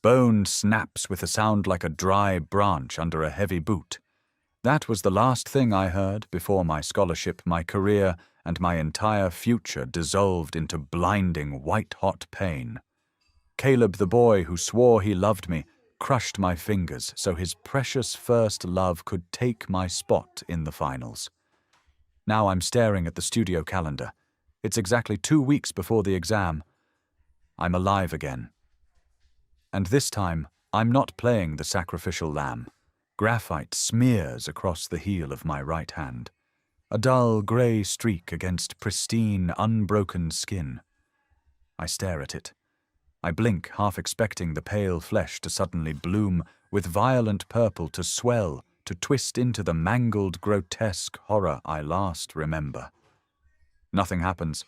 Bone snaps with a sound like a dry branch under a heavy boot. That was the last thing I heard before my scholarship, my career, and my entire future dissolved into blinding white-hot pain. Caleb, the boy who swore he loved me, crushed my fingers so his precious first love could take my spot in the finals. Now I'm staring at the studio calendar. It's exactly 2 weeks before the exam. I'm alive again. And this time, I'm not playing the sacrificial lamb. Graphite smears across the heel of my right hand. A dull grey streak against pristine, unbroken skin. I stare at it. I blink, half expecting the pale flesh to suddenly bloom, with violent purple to swell, to twist into the mangled, grotesque horror I last remember. Nothing happens.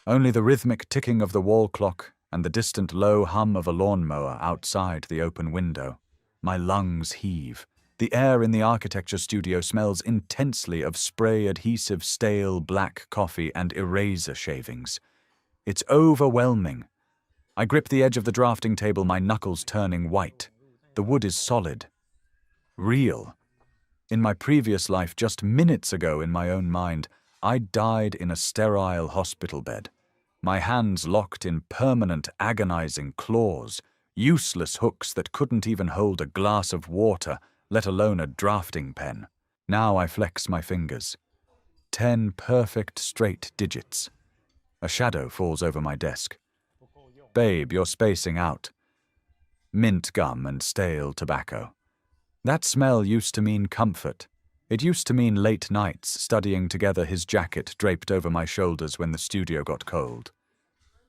Only the rhythmic ticking of the wall clock and the distant low hum of a lawnmower outside the open window. My lungs heave. The air in the architecture studio smells intensely of spray-adhesive stale black coffee and eraser shavings. It's overwhelming. I grip the edge of the drafting table, my knuckles turning white. The wood is solid. Real. In my previous life, just minutes ago in my own mind, I died in a sterile hospital bed. My hands locked in permanent, agonizing claws, useless hooks that couldn't even hold a glass of water, let alone a drafting pen. Now I flex my fingers. 10 perfect straight digits. A shadow falls over my desk. Babe, you're spacing out. Mint gum and stale tobacco. That smell used to mean comfort. It used to mean late nights studying together, his jacket draped over my shoulders when the studio got cold.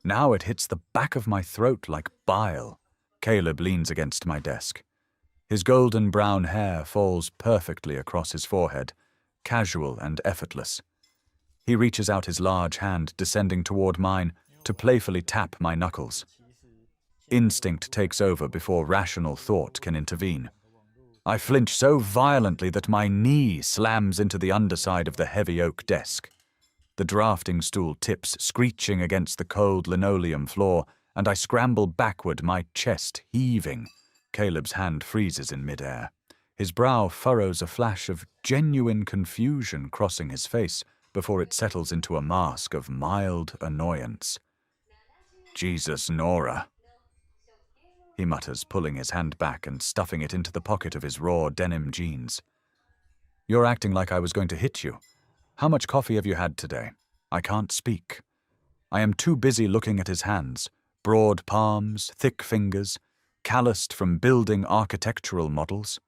Now it hits the back of my throat like bile. Caleb leans against my desk. His golden brown hair falls perfectly across his forehead, casual and effortless. He reaches out his large hand, descending toward mine, to playfully tap my knuckles. Instinct takes over before rational thought can intervene. I flinch so violently that my knee slams into the underside of the heavy oak desk. The drafting stool tips, screeching against the cold linoleum floor, and I scramble backward, my chest heaving. Caleb's hand freezes in midair. His brow furrows, a flash of genuine confusion crossing his face before it settles into a mask of mild annoyance. Jesus, Nora, he mutters, pulling his hand back and stuffing it into the pocket of his raw denim jeans. You're acting like I was going to hit you. How much coffee have you had today? I can't speak. I am too busy looking at his hands, broad palms, thick fingers, calloused from building architectural models.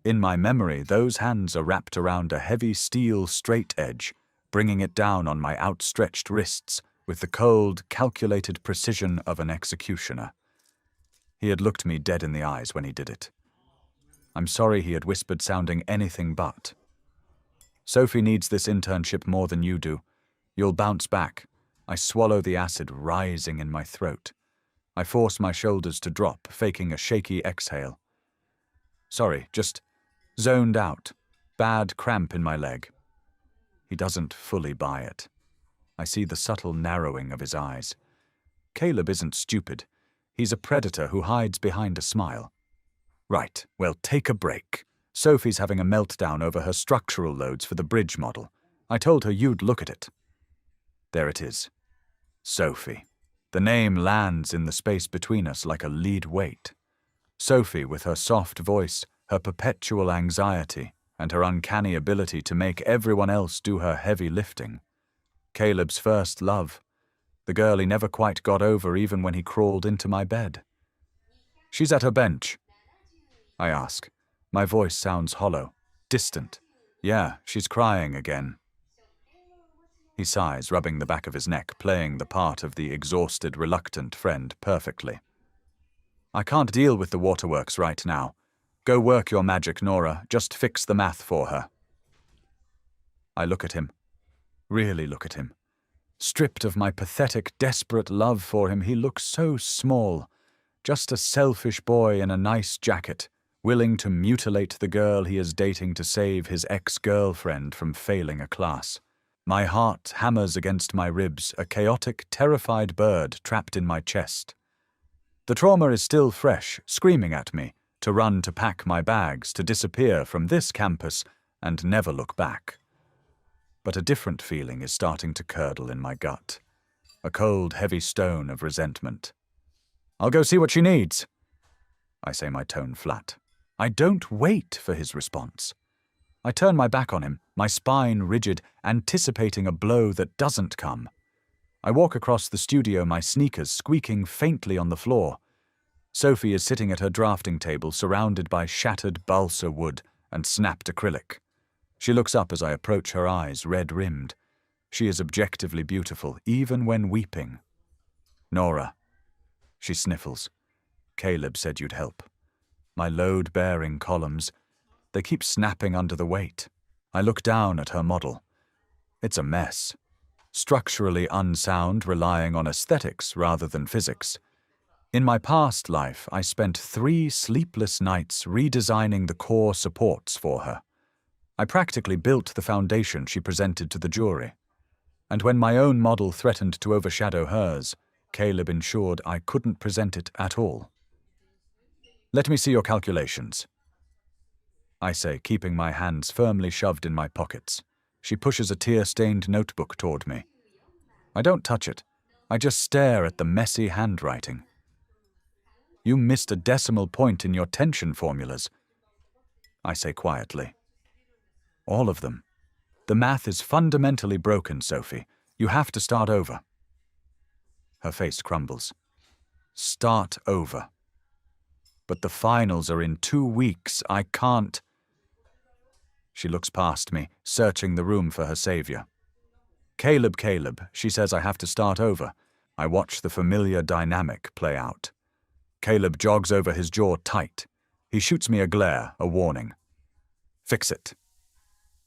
In my memory, those hands are wrapped around a heavy steel straight edge, bringing it down on my outstretched wrists with the cold, calculated precision of an executioner. He had looked me dead in the eyes when he did it. I'm sorry, he had whispered, sounding anything but. Sophie needs this internship more than you do. You'll bounce back. I swallow the acid rising in my throat. I force my shoulders to drop, faking a shaky exhale. Sorry, just zoned out. Bad cramp in my leg. He doesn't fully buy it. I see the subtle narrowing of his eyes. Caleb isn't stupid. He's a predator who hides behind a smile. Right, well, take a break. Sophie's having a meltdown over her structural loads for the bridge model. I told her you'd look at it. There it is. Sophie. The name lands in the space between us like a lead weight. Sophie, with her soft voice, her perpetual anxiety, and her uncanny ability to make everyone else do her heavy lifting. Caleb's first love. The girl he never quite got over even when he crawled into my bed. She's at her bench. I ask. My voice sounds hollow, distant. Yeah, she's crying again. He sighs, rubbing the back of his neck, playing the part of the exhausted, reluctant friend perfectly. I can't deal with the waterworks right now. Go work your magic, Nora. Just fix the math for her. I look at him. Really look at him. Stripped of my pathetic, desperate love for him, he looks so small. Just a selfish boy in a nice jacket, willing to mutilate the girl he is dating to save his ex-girlfriend from failing a class. My heart hammers against my ribs, a chaotic, terrified bird trapped in my chest. The trauma is still fresh, screaming at me to run to pack my bags, to disappear from this campus and never look back. But a different feeling is starting to curdle in my gut, a cold, heavy stone of resentment. "I'll go see what she needs," I say, my tone flat. I don't wait for his response. I turn my back on him, my spine rigid, anticipating a blow that doesn't come. I walk across the studio, my sneakers squeaking faintly on the floor. Sophie is sitting at her drafting table, surrounded by shattered balsa wood and snapped acrylic. She looks up as I approach, her eyes red-rimmed. She is objectively beautiful, even when weeping. "Nora," she sniffles. "Caleb said you'd help. My load-bearing columns, they keep snapping under the weight." I look down at her model. It's a mess. Structurally unsound, relying on aesthetics rather than physics. In my past life, I spent 3 sleepless nights redesigning the core supports for her. I practically built the foundation she presented to the jury. And when my own model threatened to overshadow hers, Caleb ensured I couldn't present it at all. "Let me see your calculations," I say, keeping my hands firmly shoved in my pockets. She pushes a tear-stained notebook toward me. I don't touch it. I just stare at the messy handwriting. "You missed a decimal point in your tension formulas," I say quietly. "All of them. The math is fundamentally broken, Sophie. You have to start over." Her face crumbles. Start over. "But the finals are in 2 weeks. I can't." She looks past me, searching the room for her savior. Caleb, she says I have to start over. I watch the familiar dynamic play out. Caleb jogs over, his jaw tight. He shoots me a glare, a warning. "Fix it."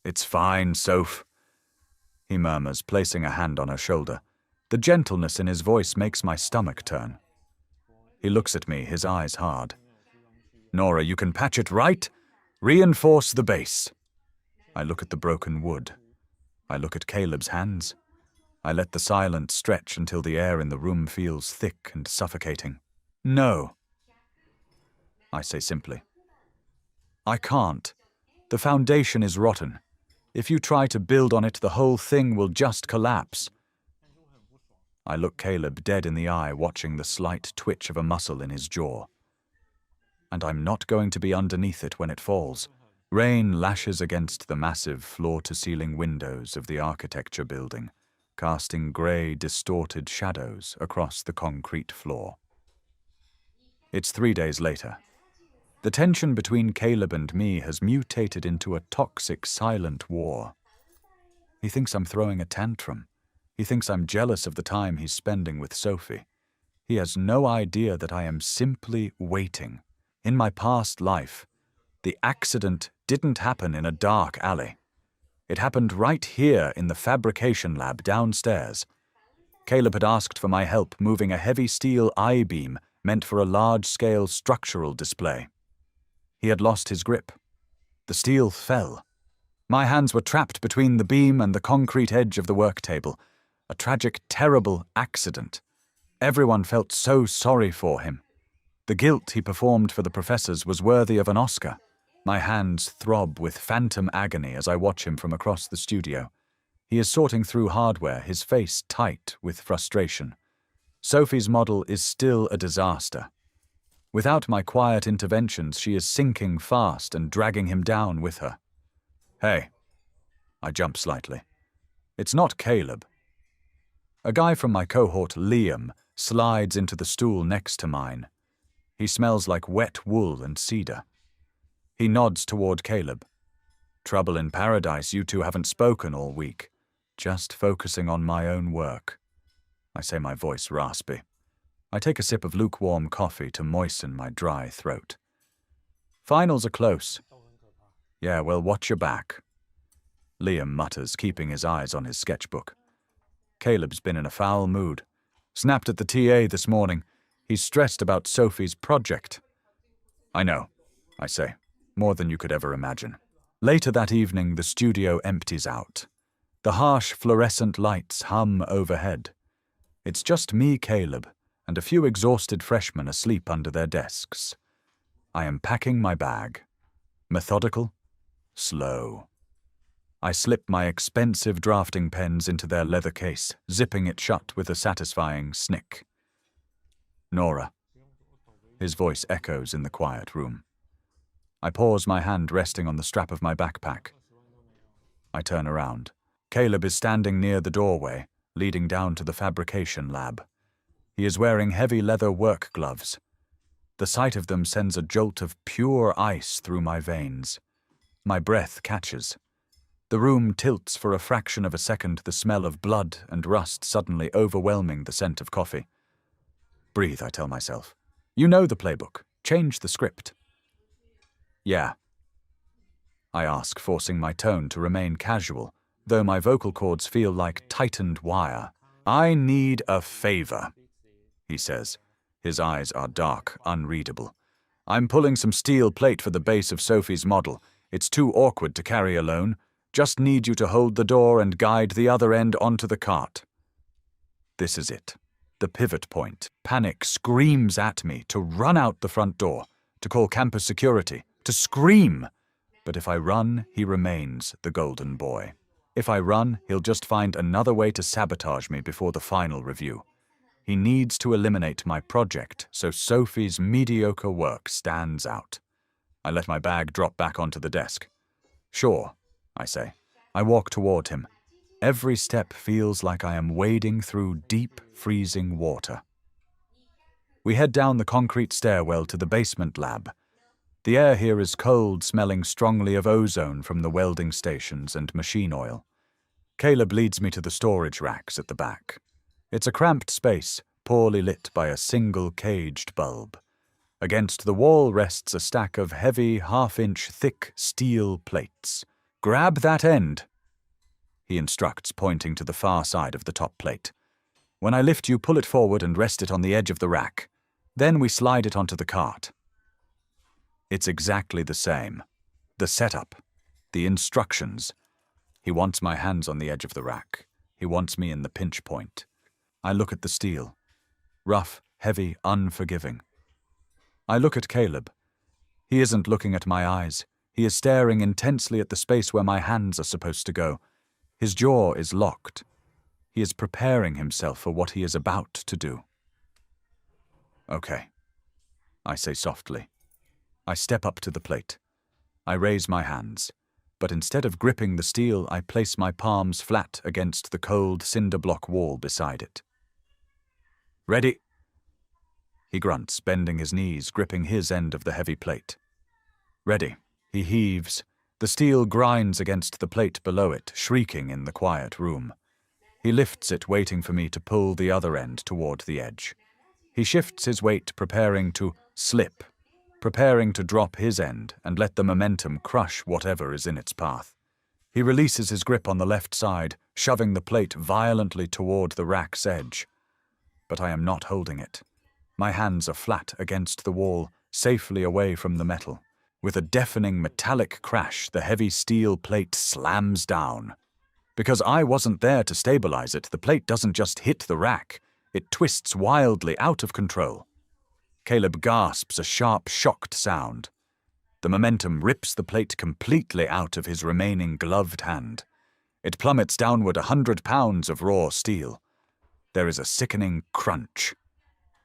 "It's fine, Soph," he murmurs, placing a hand on her shoulder. The gentleness in his voice makes my stomach turn. He looks at me, his eyes hard. "Nora, you can patch it right. Reinforce the base." I look at the broken wood. I look at Caleb's hands. I let the silence stretch until the air in the room feels thick and suffocating. "No," I say simply. "I can't. The foundation is rotten. If you try to build on it, the whole thing will just collapse." I look Caleb dead in the eye, watching the slight twitch of a muscle in his jaw. And I'm not going to be underneath it when it falls. Rain lashes against the massive floor-to-ceiling windows of the architecture building, casting grey, distorted shadows across the concrete floor. It's 3 days later. The tension between Caleb and me has mutated into a toxic, silent war. He thinks I'm throwing a tantrum. He thinks I'm jealous of the time he's spending with Sophie. He has no idea that I am simply waiting. In my past life, the accident didn't happen in a dark alley. It happened right here in the fabrication lab downstairs. Caleb had asked for my help moving a heavy steel I-beam meant for a large-scale structural display. He had lost his grip. The steel fell. My hands were trapped between the beam and the concrete edge of the work table. A tragic, terrible accident. Everyone felt so sorry for him. The guilt he performed for the professors was worthy of an Oscar. My hands throb with phantom agony as I watch him from across the studio. He is sorting through hardware, his face tight with frustration. Sophie's model is still a disaster. Without my quiet interventions, she is sinking fast and dragging him down with her. "Hey." I jump slightly. "It's not Caleb." A guy from my cohort, Liam, slides into the stool next to mine. He smells like wet wool and cedar. He nods toward Caleb. "Trouble in paradise, you two haven't spoken all week. Just focusing on my own work." I say, my voice raspy. I take a sip of lukewarm coffee to moisten my dry throat. "Finals are close." "Yeah, well, watch your back," Liam mutters, keeping his eyes on his sketchbook. Caleb's been in a foul mood. Snapped at the TA this morning. He's stressed about Sophie's project. "I know," I say, "more than you could ever imagine." Later that evening, the studio empties out. The harsh fluorescent lights hum overhead. It's just me, Caleb, and a few exhausted freshmen asleep under their desks. I am packing my bag. Methodical, slow. I slip my expensive drafting pens into their leather case, zipping it shut with a satisfying snick. Nora. His voice echoes in the quiet room. I pause, my hand resting on the strap of my backpack. I turn around. Caleb is standing near the doorway, leading down to the fabrication lab. He is wearing heavy leather work gloves. The sight of them sends a jolt of pure ice through my veins. My breath catches. The room tilts for a fraction of a second, the smell of blood and rust suddenly overwhelming the scent of coffee. Breathe, I tell myself. You know the playbook. Change the script. Yeah, I ask, forcing my tone to remain casual, though my vocal cords feel like tightened wire. I need a favor, he says. His eyes are dark, unreadable. I'm pulling some steel plate for the base of Sophie's model. It's too awkward to carry alone. Just need you to hold the door and guide the other end onto the cart. This is it. The pivot point. Panic screams at me to run out the front door, to call campus security, to scream. But if I run, he remains the golden boy. If I run, he'll just find another way to sabotage me before the final review. He needs to eliminate my project so Sophie's mediocre work stands out. I let my bag drop back onto the desk. Sure, I say. I walk toward him. Every step feels like I am wading through deep, freezing water. We head down the concrete stairwell to the basement lab. The air here is cold, smelling strongly of ozone from the welding stations and machine oil. Caleb leads me to the storage racks at the back. It's a cramped space, poorly lit by a single caged bulb. Against the wall rests a stack of heavy, half-inch thick steel plates. Grab that end, he instructs, pointing to the far side of the top plate. When I lift you, pull it forward and rest it on the edge of the rack. Then we slide it onto the cart. It's exactly the same. The setup, the instructions. He wants my hands on the edge of the rack. He wants me in the pinch point. I look at the steel. Rough, heavy, unforgiving. I look at Caleb. He isn't looking at my eyes. He is staring intensely at the space where my hands are supposed to go. His jaw is locked. He is preparing himself for what he is about to do. Okay, I say softly. I step up to the plate. I raise my hands, but instead of gripping the steel, I place my palms flat against the cold cinder block wall beside it. Ready? He grunts, bending his knees, gripping his end of the heavy plate. Ready. He heaves. The steel grinds against the plate below it, shrieking in the quiet room. He lifts it, waiting for me to pull the other end toward the edge. He shifts his weight, preparing to slip, preparing to drop his end and let the momentum crush whatever is in its path. He releases his grip on the left side, shoving the plate violently toward the rack's edge. But I am not holding it. My hands are flat against the wall, safely away from the metal. With a deafening metallic crash, the heavy steel plate slams down. Because I wasn't there to stabilize it, the plate doesn't just hit the rack. It twists wildly out of control. Caleb gasps a sharp, shocked sound. The momentum rips the plate completely out of his remaining gloved hand. It plummets downward 100 pounds of raw steel. There is a sickening crunch.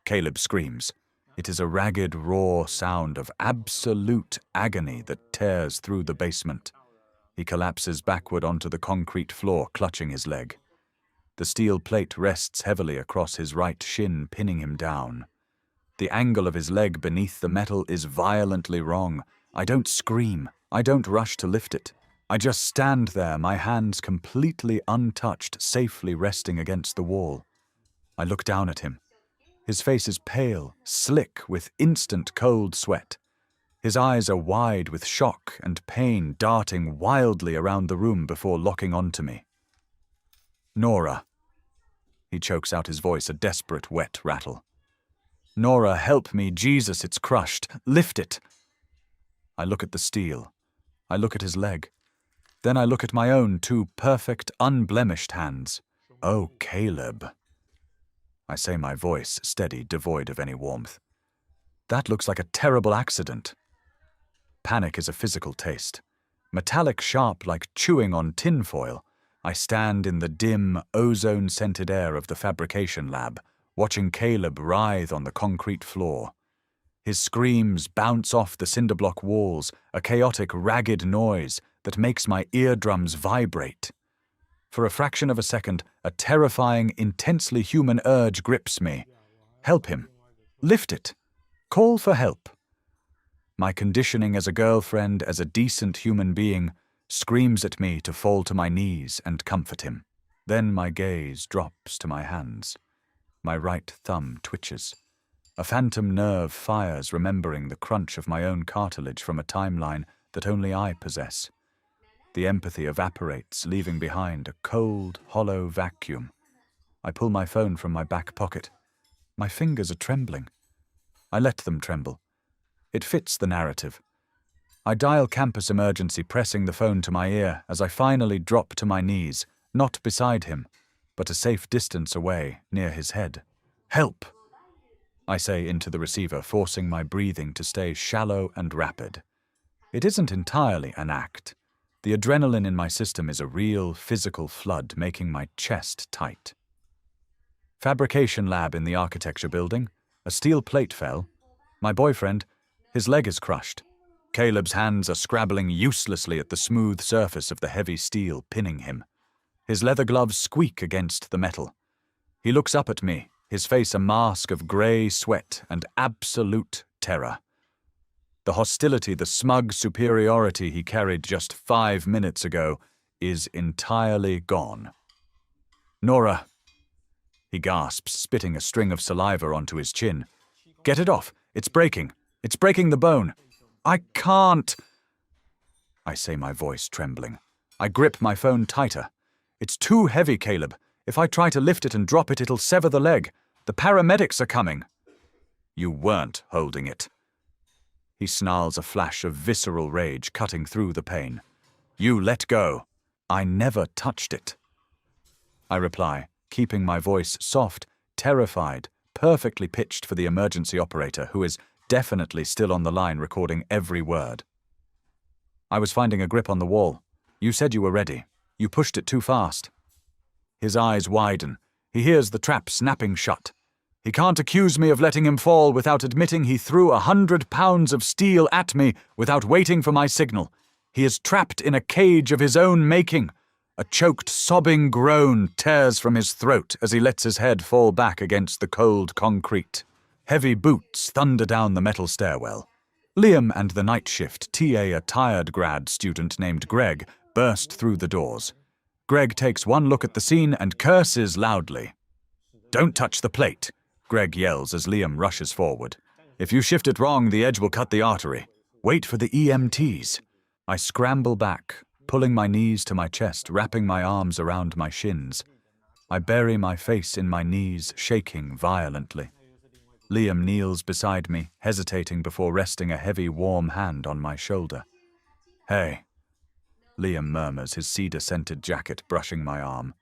Caleb screams. It is a ragged, raw sound of absolute agony that tears through the basement. He collapses backward onto the concrete floor, clutching his leg. The steel plate rests heavily across his right shin, pinning him down. The angle of his leg beneath the metal is violently wrong. I don't scream. I don't rush to lift it. I just stand there, my hands completely untouched, safely resting against the wall. I look down at him. His face is pale, slick with instant cold sweat. His eyes are wide with shock and pain, darting wildly around the room before locking onto me. Nora. He chokes out his voice, a desperate, wet rattle. Nora, help me. Jesus, it's crushed. Lift it. I look at the steel. I look at his leg. Then I look at my own two perfect, unblemished hands. Oh, Caleb. I say, my voice steady, devoid of any warmth. That looks like a terrible accident. Panic is a physical taste. Metallic sharp like chewing on tinfoil, I stand in the dim, ozone-scented air of the fabrication lab, watching Caleb writhe on the concrete floor. His screams bounce off the cinder-block walls, a chaotic, ragged noise that makes my eardrums vibrate. For a fraction of a second, a terrifying, intensely human urge grips me. Help him. Lift it. Call for help. My conditioning as a girlfriend, as a decent human being, screams at me to fall to my knees and comfort him. Then my gaze drops to my hands. My right thumb twitches. A phantom nerve fires, remembering the crunch of my own cartilage from a timeline that only I possess. The empathy evaporates, leaving behind a cold, hollow vacuum. I pull my phone from my back pocket. My fingers are trembling. I let them tremble. It fits the narrative. I dial campus emergency, pressing the phone to my ear as I finally drop to my knees, not beside him, but a safe distance away, near his head. Help! I say into the receiver, forcing my breathing to stay shallow and rapid. It isn't entirely an act. The adrenaline in my system is a real physical flood, making my chest tight. Fabrication lab in the architecture building. A steel plate fell. My boyfriend, his leg is crushed. Caleb's hands are scrabbling uselessly at the smooth surface of the heavy steel, pinning him. His leather gloves squeak against the metal. He looks up at me, his face a mask of grey sweat and absolute terror. The hostility, the smug superiority he carried just 5 minutes ago is entirely gone. Nora, he gasps, spitting a string of saliva onto his chin. Get it off. It's breaking. It's breaking the bone. I can't. I say, my voice trembling. I grip my phone tighter. It's too heavy, Caleb. If I try to lift it and drop it, it'll sever the leg. The paramedics are coming. You weren't holding it. He snarls, a flash of visceral rage cutting through the pain. You let go. I never touched it. I reply, keeping my voice soft, terrified, perfectly pitched for the emergency operator, who is definitely still on the line recording every word. I was finding a grip on the wall. You said you were ready. You pushed it too fast. His eyes widen. He hears the trap snapping shut. He can't accuse me of letting him fall without admitting he threw 100 pounds of steel at me without waiting for my signal. He is trapped in a cage of his own making. A choked, sobbing groan tears from his throat as he lets his head fall back against the cold concrete. Heavy boots thunder down the metal stairwell. Liam and the night shift TA, a tired grad student named Greg, burst through the doors. Greg takes one look at the scene and curses loudly. Don't touch the plate, Greg yells as Liam rushes forward. If you shift it wrong, the edge will cut the artery. Wait for the EMTs. I scramble back, pulling my knees to my chest, wrapping my arms around my shins. I bury my face in my knees, shaking violently. Liam kneels beside me, hesitating before resting a heavy, warm hand on my shoulder. Hey, Liam murmurs, his cedar-scented jacket brushing my arm.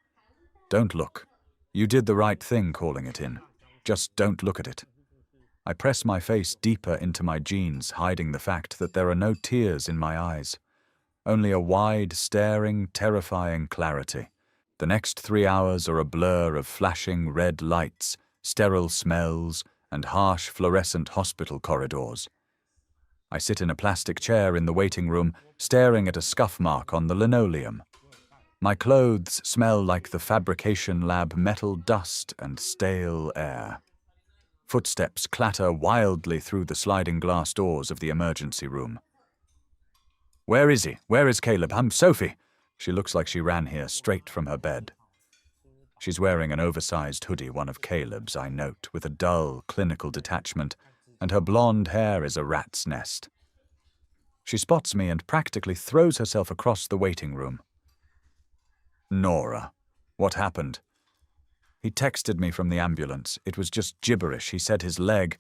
Don't look. You did the right thing calling it in. Just don't look at it. I press my face deeper into my jeans, hiding the fact that there are no tears in my eyes. Only a wide, staring, terrifying clarity. The next 3 hours are a blur of flashing red lights, sterile smells, and harsh fluorescent hospital corridors. I sit in a plastic chair in the waiting room, staring at a scuff mark on the linoleum. My clothes smell like the fabrication lab metal dust and stale air. Footsteps clatter wildly through the sliding glass doors of the emergency room. Where is he? Where is Caleb? I'm Sophie. She looks like she ran here straight from her bed. She's wearing an oversized hoodie, one of Caleb's, I note, with a dull, clinical detachment, and her blonde hair is a rat's nest. She spots me and practically throws herself across the waiting room. Nora, what happened? He texted me from the ambulance. It was just gibberish. He said his leg...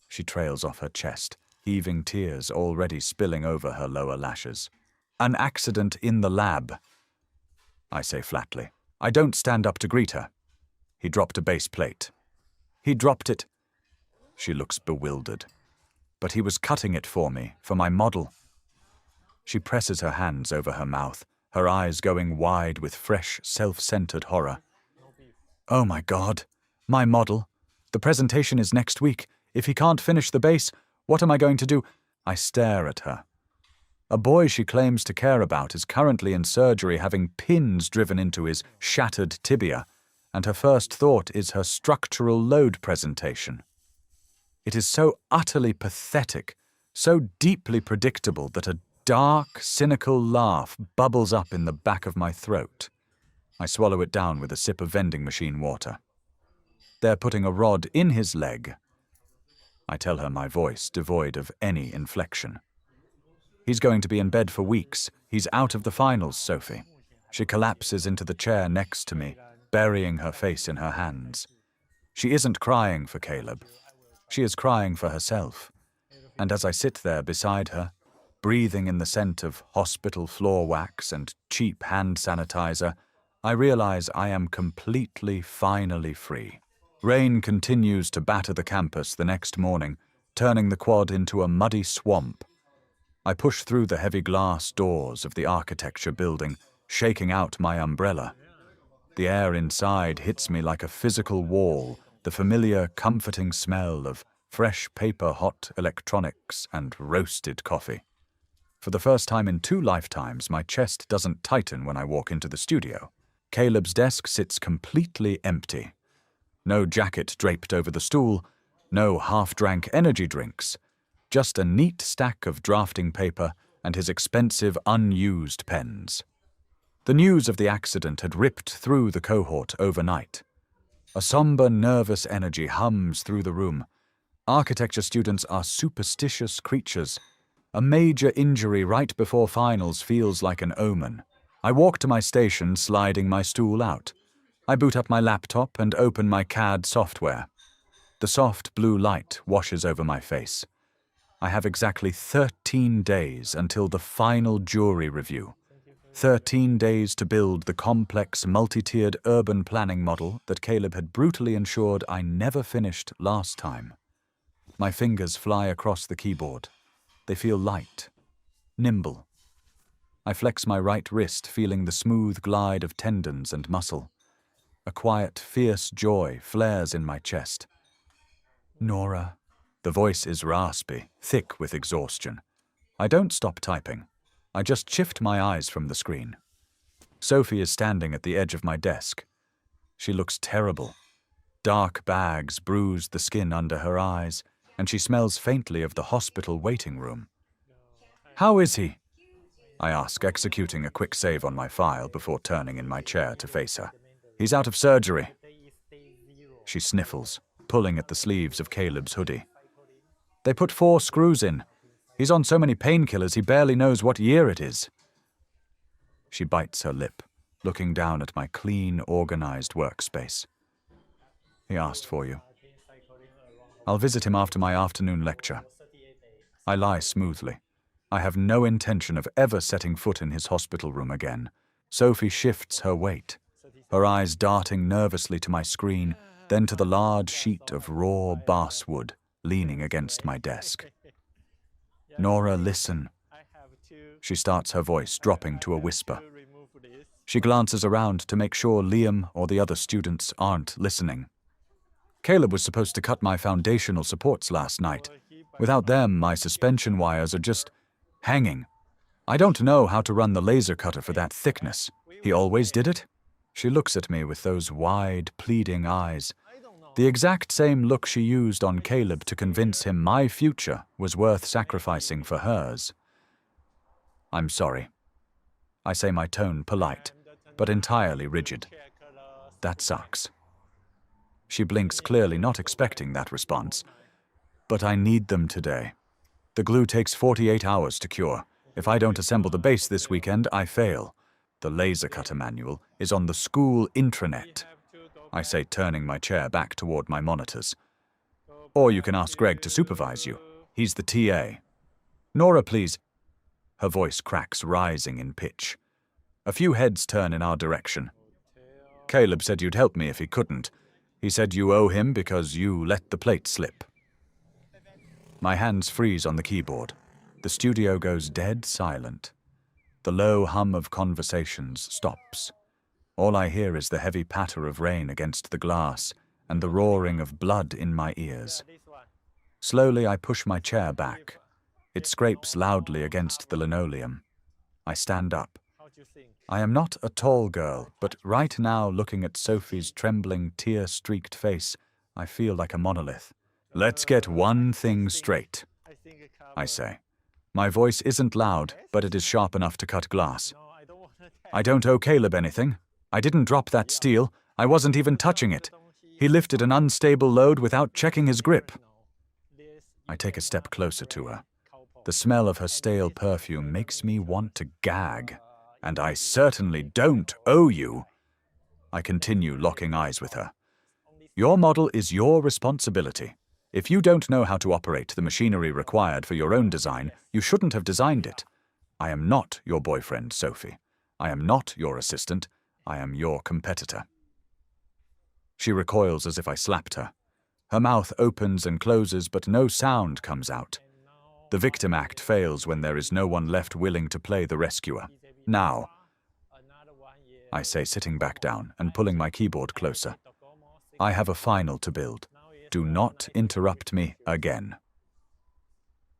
She trails off her chest, heaving tears already spilling over her lower lashes. An accident in the lab, I say flatly. I don't stand up to greet her. He dropped a base plate. He dropped it. She looks bewildered. But he was cutting it for me, for my model. She presses her hands over her mouth, her eyes going wide with fresh, self-centered horror. Oh my God, my model. The presentation is next week. If he can't finish the base, what am I going to do? I stare at her. A boy she claims to care about is currently in surgery having pins driven into his shattered tibia, and her first thought is her structural load presentation. It is so utterly pathetic, so deeply predictable that a dark, cynical laugh bubbles up in the back of my throat. I swallow it down with a sip of vending machine water. They're putting a rod in his leg. I tell her, my voice devoid of any inflection. He's going to be in bed for weeks. He's out of the finals, Sophie. She collapses into the chair next to me, burying her face in her hands. She isn't crying for Caleb. She is crying for herself. And as I sit there beside her, breathing in the scent of hospital floor wax and cheap hand sanitizer, I realize I am completely, finally free. Rain continues to batter the campus the next morning, turning the quad into a muddy swamp. I push through the heavy glass doors of the architecture building, shaking out my umbrella. The air inside hits me like a physical wall, the familiar, comforting smell of fresh paper, hot electronics, and roasted coffee. For the first time in 2 lifetimes, my chest doesn't tighten when I walk into the studio. Caleb's desk sits completely empty. No jacket draped over the stool, no half-drank energy drinks, just a neat stack of drafting paper and his expensive unused pens. The news of the accident had ripped through the cohort overnight. A somber, nervous energy hums through the room. Architecture students are superstitious creatures. A major injury right before finals feels like an omen. I walk to my station, sliding my stool out. I boot up my laptop and open my CAD software. The soft blue light washes over my face. I have exactly 13 days until the final jury review. 13 days to build the complex, multi-tiered urban planning model that Caleb had brutally ensured I never finished last time. My fingers fly across the keyboard. They feel light, nimble. I flex my right wrist, feeling the smooth glide of tendons and muscle. A quiet, fierce joy flares in my chest. Nora. The voice is raspy, thick with exhaustion. I don't stop typing. I just shift my eyes from the screen. Sophie is standing at the edge of my desk. She looks terrible. Dark bags bruise the skin under her eyes, and she smells faintly of the hospital waiting room. How is he? I ask, executing a quick save on my file before turning in my chair to face her. He's out of surgery. She sniffles, pulling at the sleeves of Caleb's hoodie. They put 4 screws in. He's on so many painkillers he barely knows what year it is. She bites her lip, looking down at my clean, organized workspace. He asked for you. I'll visit him after my afternoon lecture. I lie smoothly. I have no intention of ever setting foot in his hospital room again. Sophie shifts her weight, her eyes darting nervously to my screen, then to the large sheet of raw basswood leaning against my desk. Nora, listen. She starts, her voice dropping to a whisper. She glances around to make sure Liam or the other students aren't listening. Caleb was supposed to cut my foundational supports last night. Without them, my suspension wires are just hanging. I don't know how to run the laser cutter for that thickness. He always did it? She looks at me with those wide, pleading eyes. The exact same look she used on Caleb to convince him my future was worth sacrificing for hers. I'm sorry. I say, my tone polite, but entirely rigid. That sucks. She blinks, clearly not expecting that response. But I need them today. The glue takes 48 hours to cure. If I don't assemble the base this weekend, I fail. The laser cutter manual is on the school intranet. I say, turning my chair back toward my monitors. Or you can ask Greg to supervise you. He's the TA. Nora, please. Her voice cracks, rising in pitch. A few heads turn in our direction. Caleb said you'd help me if he couldn't. He said you owe him because you let the plate slip. My hands freeze on the keyboard. The studio goes dead silent. The low hum of conversations stops. All I hear is the heavy patter of rain against the glass and the roaring of blood in my ears. Slowly, I push my chair back. It scrapes loudly against the linoleum. I stand up. I am not a tall girl, but right now, looking at Sophie's trembling, tear-streaked face, I feel like a monolith. Let's get one thing straight, I say. My voice isn't loud, but it is sharp enough to cut glass. I don't owe Caleb anything. I didn't drop that steel. I wasn't even touching it. He lifted an unstable load without checking his grip. I take a step closer to her. The smell of her stale perfume makes me want to gag. And I certainly don't owe you. I continue, locking eyes with her. Your model is your responsibility. If you don't know how to operate the machinery required for your own design, you shouldn't have designed it. I am not your boyfriend, Sophie. I am not your assistant. I am your competitor. She recoils as if I slapped her. Her mouth opens and closes, but no sound comes out. The victim act fails when there is no one left willing to play the rescuer. Now, I say, sitting back down and pulling my keyboard closer. I have a final to build. Do not interrupt me again.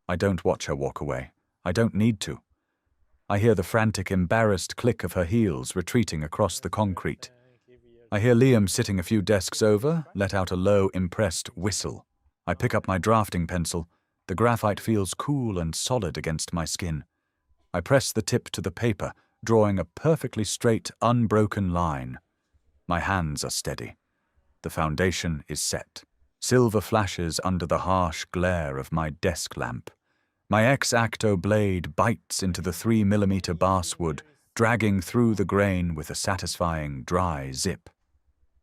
I don't watch her walk away. I don't need to. I hear the frantic, embarrassed click of her heels retreating across the concrete. I hear Liam, sitting a few desks over, let out a low, impressed whistle. I pick up my drafting pencil. The graphite feels cool and solid against my skin. I press the tip to the paper, drawing a perfectly straight, unbroken line. My hands are steady. The foundation is set. Silver flashes under the harsh glare of my desk lamp. My ex-acto blade bites into the 3mm basswood, dragging through the grain with a satisfying, dry zip.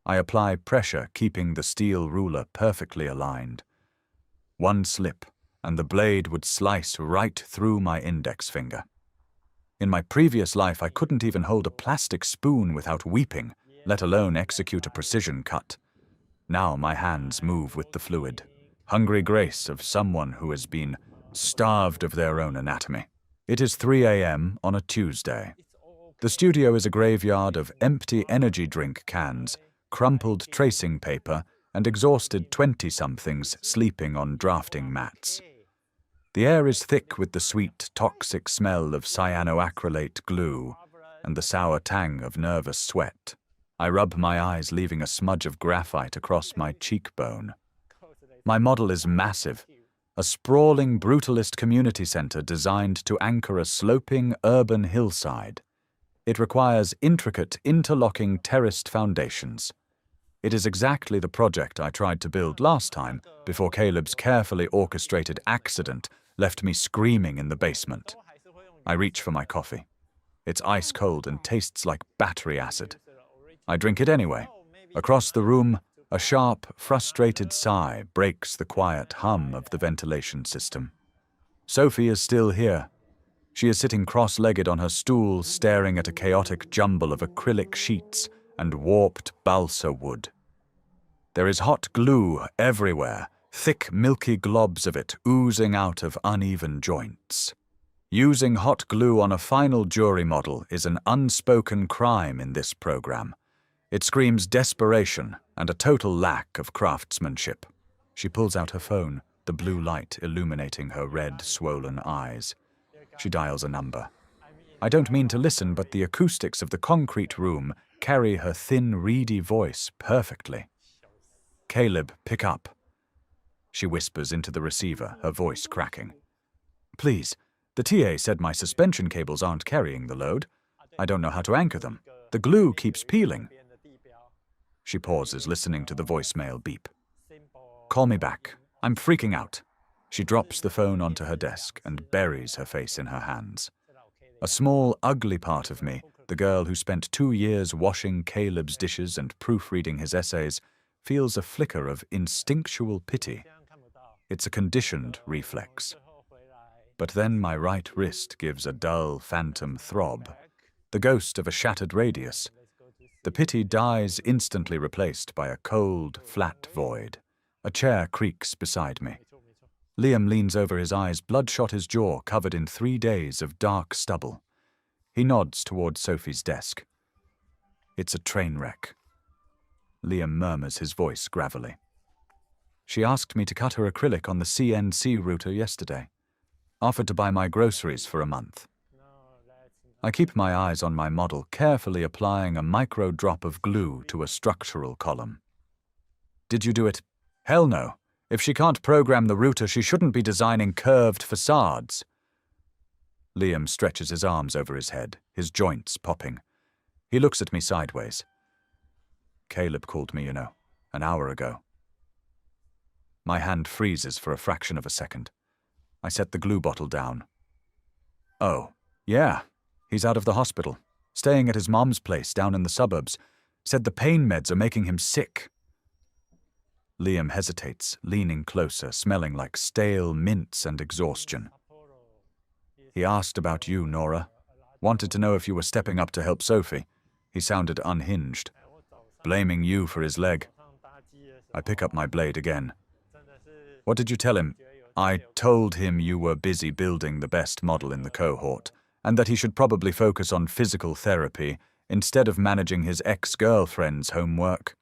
I apply pressure, keeping the steel ruler perfectly aligned. One slip, and the blade would slice right through my index finger. In my previous life, I couldn't even hold a plastic spoon without weeping, let alone execute a precision cut. Now my hands move with the fluid, hungry grace of someone who has been starved of their own anatomy. It is 3 a.m. on a Tuesday. The studio is a graveyard of empty energy drink cans, crumpled tracing paper, and exhausted 20-somethings sleeping on drafting mats. The air is thick with the sweet, toxic smell of cyanoacrylate glue and the sour tang of nervous sweat. I rub my eyes, leaving a smudge of graphite across my cheekbone. My model is massive, a sprawling brutalist community center designed to anchor a sloping urban hillside. It requires intricate, interlocking terraced foundations. It is exactly the project I tried to build last time before Caleb's carefully orchestrated accident left me screaming in the basement. I reach for my coffee. It's ice cold and tastes like battery acid. I drink it anyway. Across the room, a sharp, frustrated sigh breaks the quiet hum of the ventilation system. Sophie is still here. She is sitting cross-legged on her stool, staring at a chaotic jumble of acrylic sheets and warped balsa wood. There is hot glue everywhere, thick, milky globs of it oozing out of uneven joints. Using hot glue on a final jury model is an unspoken crime in this program. It screams desperation and a total lack of craftsmanship. She pulls out her phone, the blue light illuminating her red, swollen eyes. She dials a number. I don't mean to listen, but the acoustics of the concrete room carry her thin, reedy voice perfectly. Caleb, pick up. She whispers into the receiver, her voice cracking. Please, the TA said my suspension cables aren't carrying the load. I don't know how to anchor them. The glue keeps peeling. She pauses, listening to the voicemail beep. Call me back. I'm freaking out. She drops the phone onto her desk and buries her face in her hands. A small, ugly part of me, the girl who spent 2 years washing Caleb's dishes and proofreading his essays, feels a flicker of instinctual pity. It's a conditioned reflex. But then my right wrist gives a dull, phantom throb, the ghost of a shattered radius. The pity dies instantly replaced by a cold, flat void. A chair creaks beside me. Liam leans over, his eyes bloodshot, his jaw covered in 3 days of dark stubble. He nods towards Sophie's desk. It's a train wreck. Liam murmurs, his voice gravelly. She asked me to cut her acrylic on the CNC router yesterday. Offered to buy my groceries for a month. I keep my eyes on my model, carefully applying a micro drop of glue to a structural column. Did you do it? Hell no. If she can't program the router, she shouldn't be designing curved facades. Liam stretches his arms over his head, his joints popping. He looks at me sideways. Caleb called me, an hour ago. My hand freezes for a fraction of a second. I set the glue bottle down. Oh, yeah, he's out of the hospital, staying at his mom's place down in the suburbs. Said the pain meds are making him sick. Liam hesitates, leaning closer, smelling like stale mints and exhaustion. He asked about you, Nora. Wanted to know if you were stepping up to help Sophie. He sounded unhinged. Blaming you for his leg. I pick up my blade again. What did you tell him? I told him you were busy building the best model in the cohort, and that he should probably focus on physical therapy instead of managing his ex-girlfriend's homework.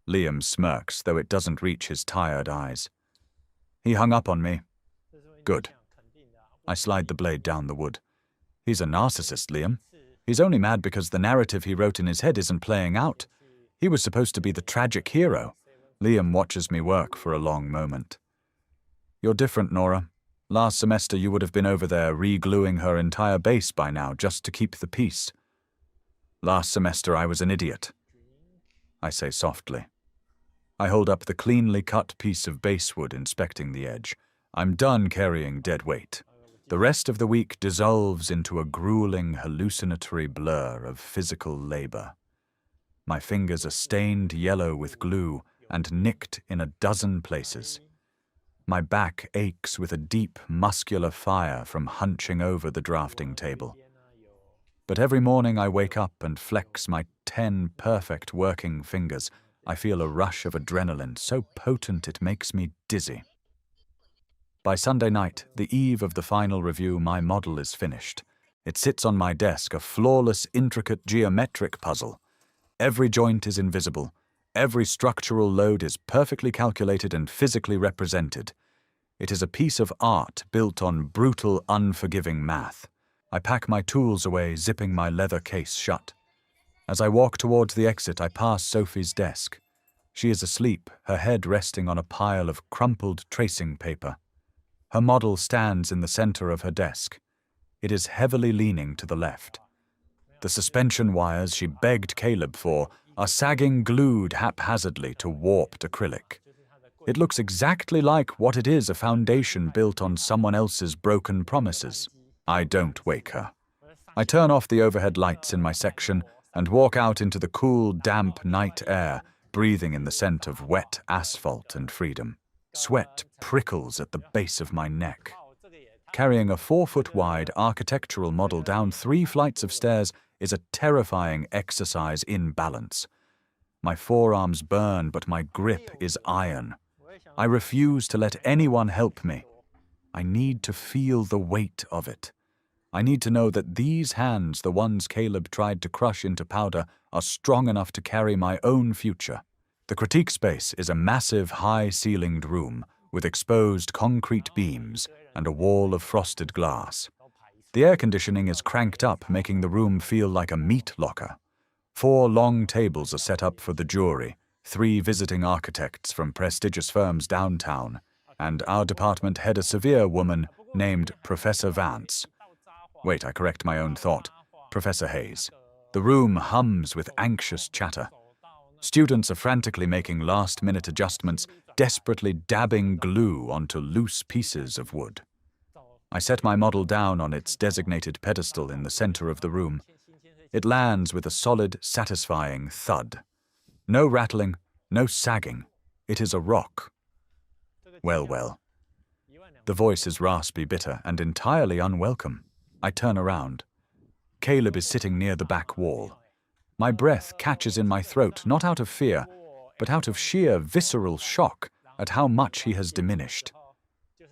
Liam smirks, though it doesn't reach his tired eyes. He hung up on me. Good. I slide the blade down the wood. He's a narcissist, Liam. He's only mad because the narrative he wrote in his head isn't playing out. He was supposed to be the tragic hero. Liam watches me work for a long moment. You're different, Nora. Last semester you would have been over there re-gluing her entire base by now just to keep the peace. Last semester I was an idiot. I say softly. I hold up the cleanly cut piece of basewood, inspecting the edge. I'm done carrying dead weight. The rest of the week dissolves into a grueling, hallucinatory blur of physical labor. My fingers are stained yellow with glue and nicked in a dozen places. My back aches with a deep, muscular fire from hunching over the drafting table. But every morning I wake up and flex my 10 perfect working fingers. I feel a rush of adrenaline so potent it makes me dizzy. By Sunday night, the eve of the final review, my model is finished. It sits on my desk, a flawless, intricate geometric puzzle. Every joint is invisible. Every structural load is perfectly calculated and physically represented. It is a piece of art built on brutal, unforgiving math. I pack my tools away, zipping my leather case shut. As I walk towards the exit, I pass Sophie's desk. She is asleep, her head resting on a pile of crumpled tracing paper. Her model stands in the center of her desk. It is heavily leaning to the left. The suspension wires she begged Caleb for are sagging glued haphazardly to warped acrylic. It looks exactly like what it is, a foundation built on someone else's broken promises. I don't wake her. I turn off the overhead lights in my section and walk out into the cool, damp night air, breathing in the scent of wet asphalt and freedom. Sweat prickles at the base of my neck. Carrying a 4-foot-wide architectural model down 3 flights of stairs is a terrifying exercise in balance. My forearms burn, but my grip is iron. I refuse to let anyone help me. I need to feel the weight of it. I need to know that these hands, the ones Caleb tried to crush into powder, are strong enough to carry my own future. The critique space is a massive, high-ceilinged room with exposed concrete beams and a wall of frosted glass. The air conditioning is cranked up, making the room feel like a meat locker. 4 long tables are set up for the jury, 3 visiting architects from prestigious firms downtown, and our department head, a severe woman named Professor Vance. Wait, I correct my own thought. Professor Hayes. The room hums with anxious chatter. Students are frantically making last-minute adjustments, desperately dabbing glue onto loose pieces of wood. I set my model down on its designated pedestal in the center of the room. It lands with a solid, satisfying thud. No rattling, no sagging. It is a rock. Well, well. The voice is raspy, bitter, and entirely unwelcome. I turn around. Caleb is sitting near the back wall. My breath catches in my throat, not out of fear, but out of sheer visceral shock at how much he has diminished.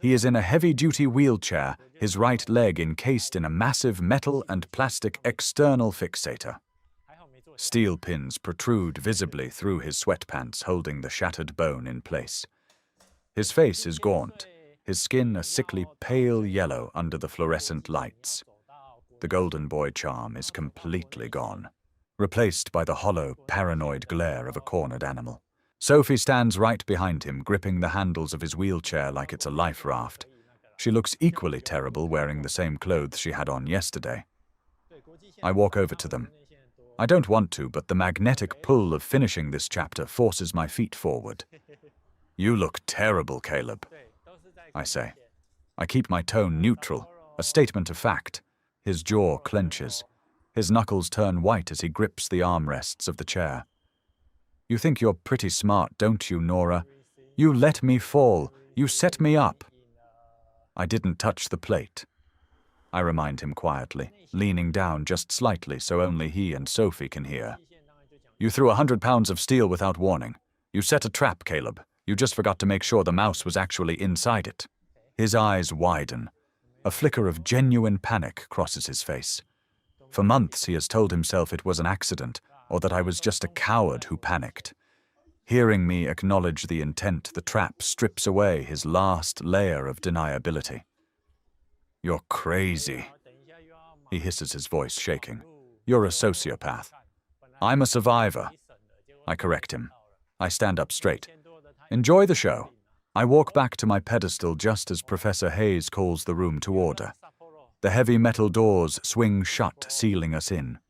He is in a heavy-duty wheelchair, his right leg encased in a massive metal and plastic external fixator. Steel pins protrude visibly through his sweatpants, holding the shattered bone in place. His face is gaunt, his skin a sickly pale yellow under the fluorescent lights. The golden boy charm is completely gone, replaced by the hollow, paranoid glare of a cornered animal. Sophie stands right behind him, gripping the handles of his wheelchair like it's a life raft. She looks equally terrible wearing the same clothes she had on yesterday. I walk over to them. I don't want to, but the magnetic pull of finishing this chapter forces my feet forward. "You look terrible, Caleb," I say. I keep my tone neutral, a statement of fact. His jaw clenches. His knuckles turn white as he grips the armrests of the chair. "You think you're pretty smart, don't you, Nora? You let me fall. You set me up." "I didn't touch the plate," I remind him quietly, leaning down just slightly so only he and Sophie can hear. "You threw 100 pounds of steel without warning. You set a trap, Caleb. You just forgot to make sure the mouse was actually inside it." His eyes widen. A flicker of genuine panic crosses his face. For months he has told himself it was an accident, or that I was just a coward who panicked. Hearing me acknowledge the intent, the trap strips away his last layer of deniability. "You're crazy," he hisses, his voice shaking. "You're a sociopath." "I'm a survivor," I correct him. I stand up straight. "Enjoy the show." I walk back to my pedestal just as Professor Hayes calls the room to order. The heavy metal doors swing shut, sealing us in.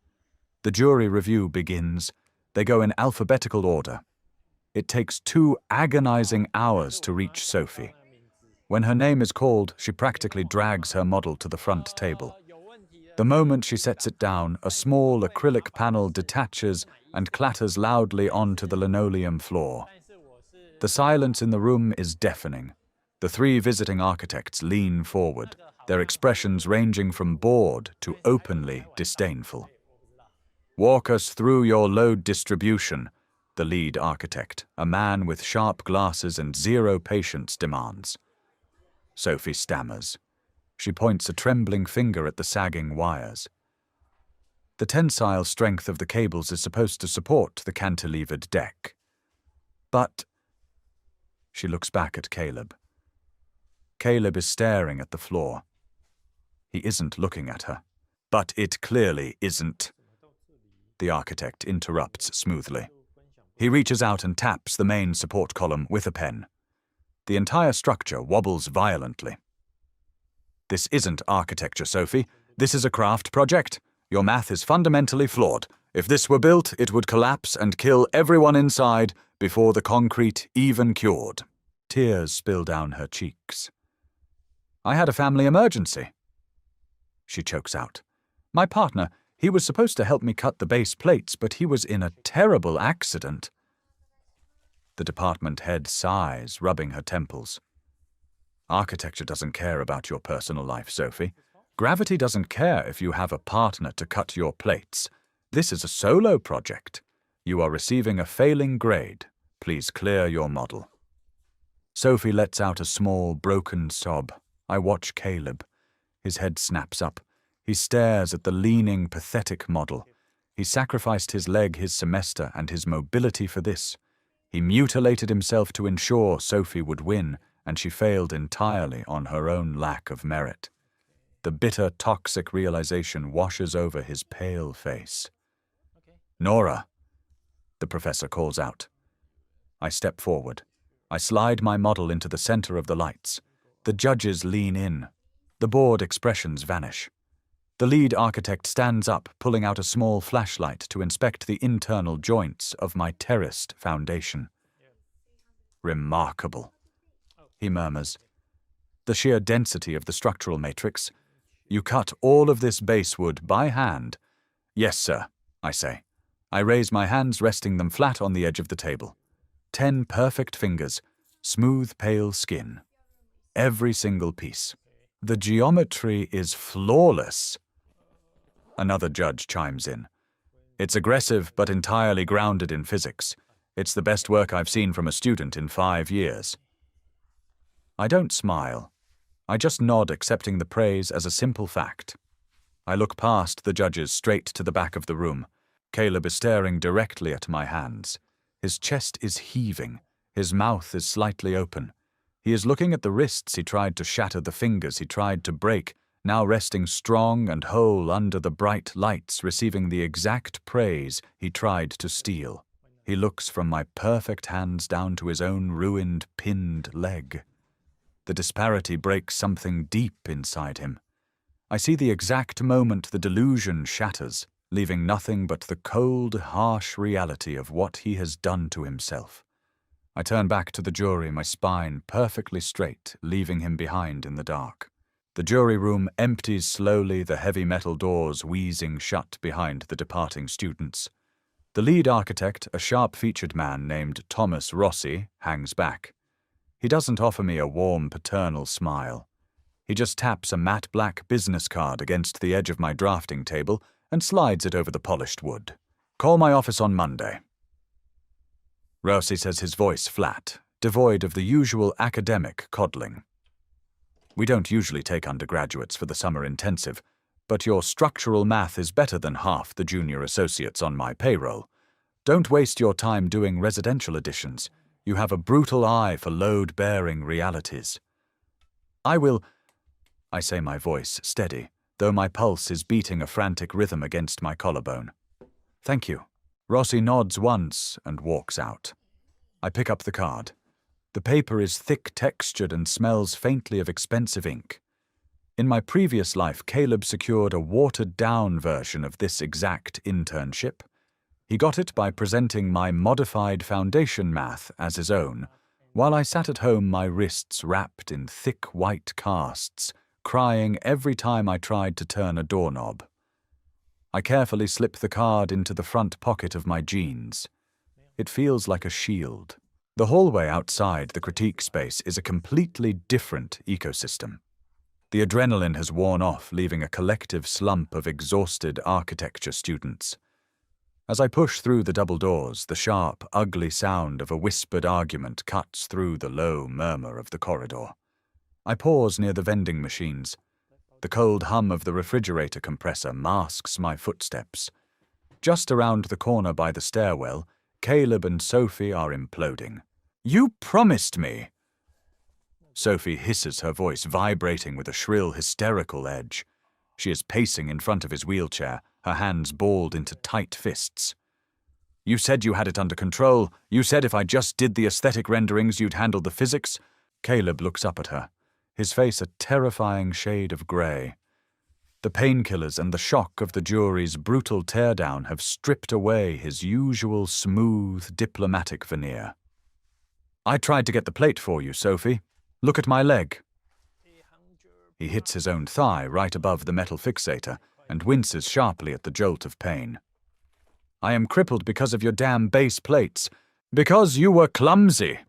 The jury review begins. They go in alphabetical order. It takes 2 agonizing hours to reach Sophie. When her name is called, she practically drags her model to the front table. The moment she sets it down, a small acrylic panel detaches and clatters loudly onto the linoleum floor. The silence in the room is deafening. The 3 visiting architects lean forward, their expressions ranging from bored to openly disdainful. "Walk us through your load distribution," the lead architect, a man with sharp glasses and zero patience, demands. Sophie stammers. She points a trembling finger at the sagging wires. The tensile strength of the cables is supposed to support the cantilevered deck. But... She looks back at Caleb. Caleb is staring at the floor. He isn't looking at her. "But it clearly isn't," the architect interrupts smoothly. He reaches out and taps the main support column with a pen. The entire structure wobbles violently. "This isn't architecture, Sophie. This is a craft project. Your math is fundamentally flawed. If this were built, it would collapse and kill everyone inside before the concrete even cured." Tears spill down her cheeks. "I had a family emergency," she chokes out. "My partner, he was supposed to help me cut the base plates, but he was in a terrible accident." The department head sighs, rubbing her temples. "Architecture doesn't care about your personal life, Sophie. Gravity doesn't care if you have a partner to cut your plates. This is a solo project. You are receiving a failing grade. Please clear your model." Sophie lets out a small, broken sob. I watch Caleb. His head snaps up. He stares at the leaning, pathetic model. He sacrificed his leg, his semester, and his mobility for this. He mutilated himself to ensure Sophie would win, and she failed entirely on her own lack of merit. The bitter, toxic realization washes over his pale face. "Nora," the professor calls out. I step forward. I slide my model into the center of the lights. The judges lean in. The bored expressions vanish. The lead architect stands up, pulling out a small flashlight to inspect the internal joints of my terraced foundation. "Remarkable," he murmurs. "The sheer density of the structural matrix. You cut all of this basewood by hand." "Yes, sir," I say. I raise my hands, resting them flat on the edge of the table. 10 perfect fingers, smooth, pale skin. Every single piece. "The geometry is flawless," another judge chimes in. It's aggressive but entirely grounded in physics. It's the best work I've seen from a student in 5 years. I don't smile. I just nod, accepting the praise as a simple fact. I look past the judges straight to the back of the room. Caleb is staring directly at my hands. His chest is heaving. His mouth is slightly open. He is looking at the wrists he tried to shatter, the fingers he tried to break, now resting strong and whole under the bright lights, receiving the exact praise he tried to steal. He looks from my perfect hands down to his own ruined, pinned leg. The disparity breaks something deep inside him. I see the exact moment the delusion shatters, leaving nothing but the cold, harsh reality of what he has done to himself. I turn back to the jury, my spine perfectly straight, leaving him behind in the dark. The jury room empties slowly, the heavy metal doors wheezing shut behind the departing students. The lead architect, a sharp-featured man named Thomas Rossi, hangs back. He doesn't offer me a warm, paternal smile. He just taps a matte black business card against the edge of my drafting table and slides it over the polished wood. "Call my office on Monday." Rossi says, his voice flat, devoid of the usual academic coddling. "We don't usually take undergraduates for the summer intensive, but your structural math is better than half the junior associates on my payroll. Don't waste your time doing residential additions. You have a brutal eye for load-bearing realities." "I will," I say, my voice steady, though my pulse is beating a frantic rhythm against my collarbone. "Thank you." Rossi nods once and walks out. I pick up the card. The paper is thick-textured and smells faintly of expensive ink. In my previous life, Caleb secured a watered-down version of this exact internship. He got it by presenting my modified foundation math as his own, while I sat at home, my wrists wrapped in thick white casts, crying every time I tried to turn a doorknob. I carefully slip the card into the front pocket of my jeans. It feels like a shield. The hallway outside the critique space is a completely different ecosystem. The adrenaline has worn off, leaving a collective slump of exhausted architecture students. As I push through the double doors, the sharp, ugly sound of a whispered argument cuts through the low murmur of the corridor. I pause near the vending machines. The cold hum of the refrigerator compressor masks my footsteps. Just around the corner by the stairwell, Caleb and Sophie are imploding. "You promised me!" Sophie hisses, her voice vibrating with a shrill, hysterical edge. She is pacing in front of his wheelchair, her hands balled into tight fists. "You said you had it under control. You said if I just did the aesthetic renderings, you'd handle the physics." Caleb looks up at her, his face a terrifying shade of grey. The painkillers and the shock of the jury's brutal teardown have stripped away his usual smooth, diplomatic veneer. "I tried to get the plate for you, Sophie. Look at my leg." He hits his own thigh right above the metal fixator and winces sharply at the jolt of pain. "I am crippled because of your damn base plates. Because you were clumsy."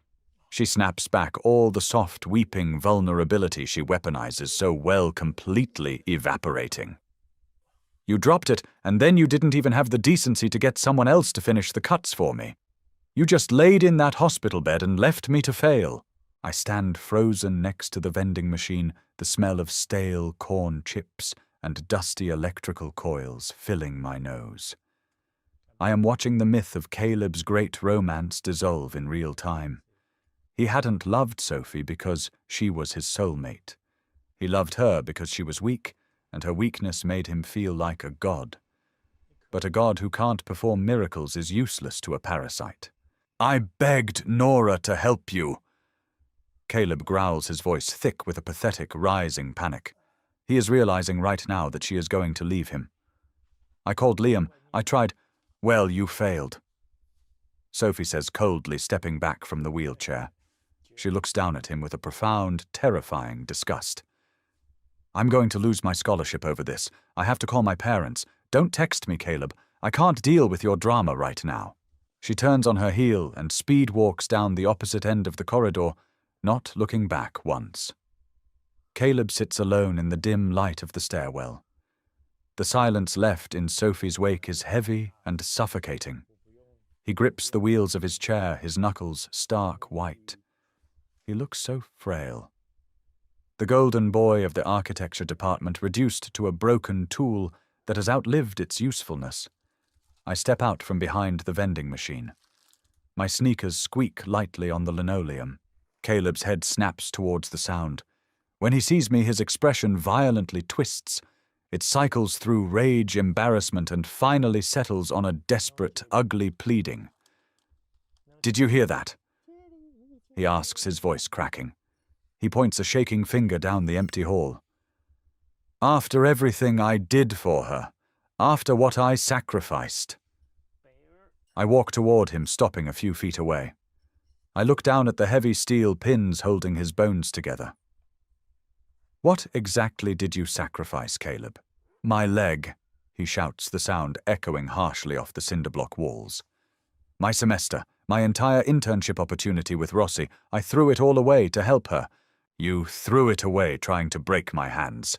She snaps back all the soft, weeping vulnerability she weaponizes so well, completely evaporating. "You dropped it, and then you didn't even have the decency to get someone else to finish the cuts for me. You just laid in that hospital bed and left me to fail." I stand frozen next to the vending machine, the smell of stale corn chips and dusty electrical coils filling my nose. I am watching the myth of Caleb's great romance dissolve in real time. He hadn't loved Sophie because she was his soulmate. He loved her because she was weak, and her weakness made him feel like a god. But a god who can't perform miracles is useless to a parasite. "I begged Nora to help you." Caleb growls, his voice thick with a pathetic, rising panic. He is realizing right now that she is going to leave him. "I called Liam. I tried. Well, you failed." Sophie says coldly, stepping back from the wheelchair. She looks down at him with a profound, terrifying disgust. "I'm going to lose my scholarship over this. I have to call my parents. Don't text me, Caleb. I can't deal with your drama right now." She turns on her heel and speed walks down the opposite end of the corridor, not looking back once. Caleb sits alone in the dim light of the stairwell. The silence left in Sophie's wake is heavy and suffocating. He grips the wheels of his chair, his knuckles stark white. He looks so frail. The golden boy of the architecture department reduced to a broken tool that has outlived its usefulness. I step out from behind the vending machine. My sneakers squeak lightly on the linoleum. Caleb's head snaps towards the sound. When he sees me, his expression violently twists. It cycles through rage, embarrassment, and finally settles on a desperate, ugly pleading. "Did you hear that?" he asks, his voice cracking. He points a shaking finger down the empty hall. "After everything I did for her, after what I sacrificed." I walk toward him, stopping a few feet away. I look down at the heavy steel pins holding his bones together. "What exactly did you sacrifice, Caleb?" "My leg," he shouts, the sound echoing harshly off the cinder-block walls. "My semester, my entire internship opportunity with Rossi, I threw it all away to help her." "You threw it away trying to break my hands."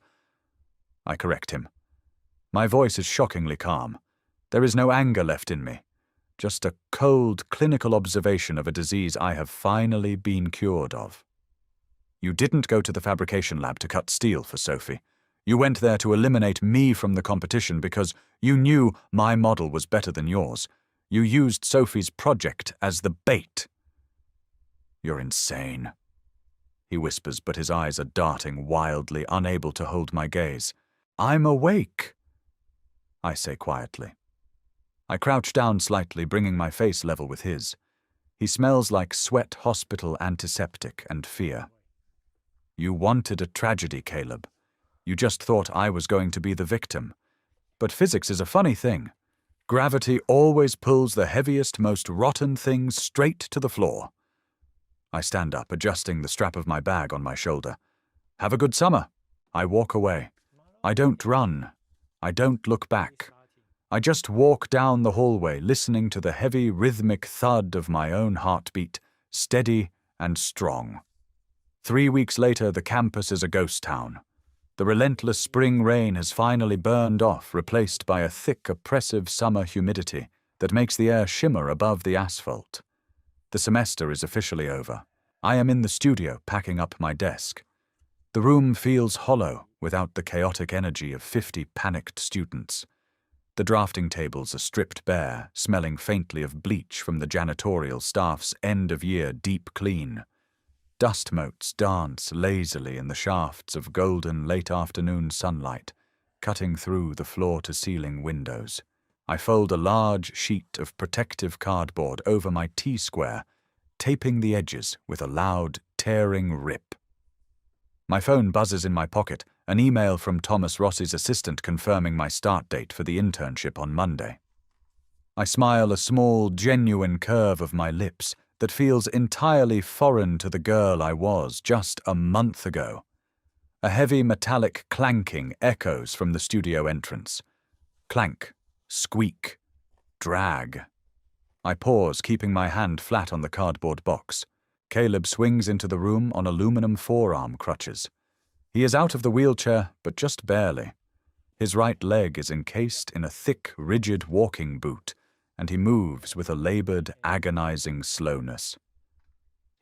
I correct him. My voice is shockingly calm. There is no anger left in me. Just a cold, clinical observation of a disease I have finally been cured of. "You didn't go to the fabrication lab to cut steel for Sophie. You went there to eliminate me from the competition because you knew my model was better than yours. You used Sophie's project as the bait." "You're insane," he whispers, but his eyes are darting wildly, unable to hold my gaze. "I'm awake," I say quietly. I crouch down slightly, bringing my face level with his. He smells like sweat hospital antiseptic and fear. "You wanted a tragedy, Caleb. You just thought I was going to be the victim. But physics is a funny thing. Gravity always pulls the heaviest, most rotten things straight to the floor." I stand up, adjusting the strap of my bag on my shoulder. "Have a good summer." I walk away. I don't run. I don't look back. I just walk down the hallway, listening to the heavy, rhythmic thud of my own heartbeat, steady and strong. 3 weeks later, the campus is a ghost town. The relentless spring rain has finally burned off, replaced by a thick, oppressive summer humidity that makes the air shimmer above the asphalt. The semester is officially over. I am in the studio, packing up my desk. The room feels hollow without the chaotic energy of 50 panicked students. The drafting tables are stripped bare, smelling faintly of bleach from the janitorial staff's end-of-year deep clean. Dust motes dance lazily in the shafts of golden late-afternoon sunlight, cutting through the floor-to-ceiling windows. I fold a large sheet of protective cardboard over my T-square, taping the edges with a loud, tearing rip. My phone buzzes in my pocket, an email from Thomas Rossi's assistant confirming my start date for the internship on Monday. I smile, a small, genuine curve of my lips that feels entirely foreign to the girl I was just a month ago. A heavy metallic clanking echoes from the studio entrance. Clank, squeak, drag. I pause, keeping my hand flat on the cardboard box. Caleb swings into the room on aluminum forearm crutches. He is out of the wheelchair, but just barely. His right leg is encased in a thick, rigid walking boot, and he moves with a labored, agonizing slowness.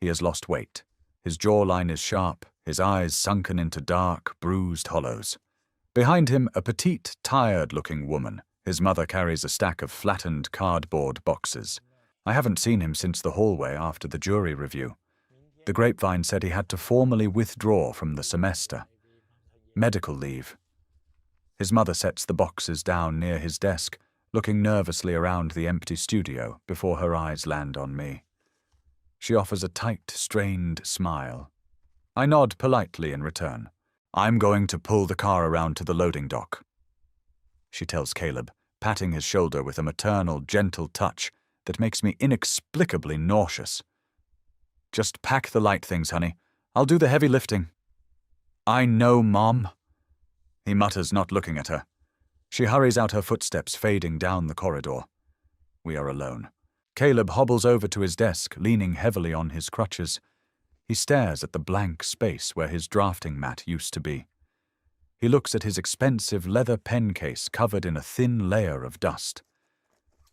He has lost weight. His jawline is sharp, his eyes sunken into dark, bruised hollows. Behind him, a petite, tired-looking woman. His mother carries a stack of flattened cardboard boxes. I haven't seen him since the hallway after the jury review. The grapevine said he had to formally withdraw from the semester. Medical leave. His mother sets the boxes down near his desk, looking nervously around the empty studio before her eyes land on me. She offers a tight, strained smile. I nod politely in return. "I'm going to pull the car around to the loading dock," she tells Caleb, patting his shoulder with a maternal, gentle touch that makes me inexplicably nauseous. "Just pack the light things, honey. I'll do the heavy lifting." "I know, Mom," he mutters, not looking at her. She hurries out, her footsteps fading down the corridor. We are alone. Caleb hobbles over to his desk, leaning heavily on his crutches. He stares at the blank space where his drafting mat used to be. He looks at his expensive leather pen case covered in a thin layer of dust.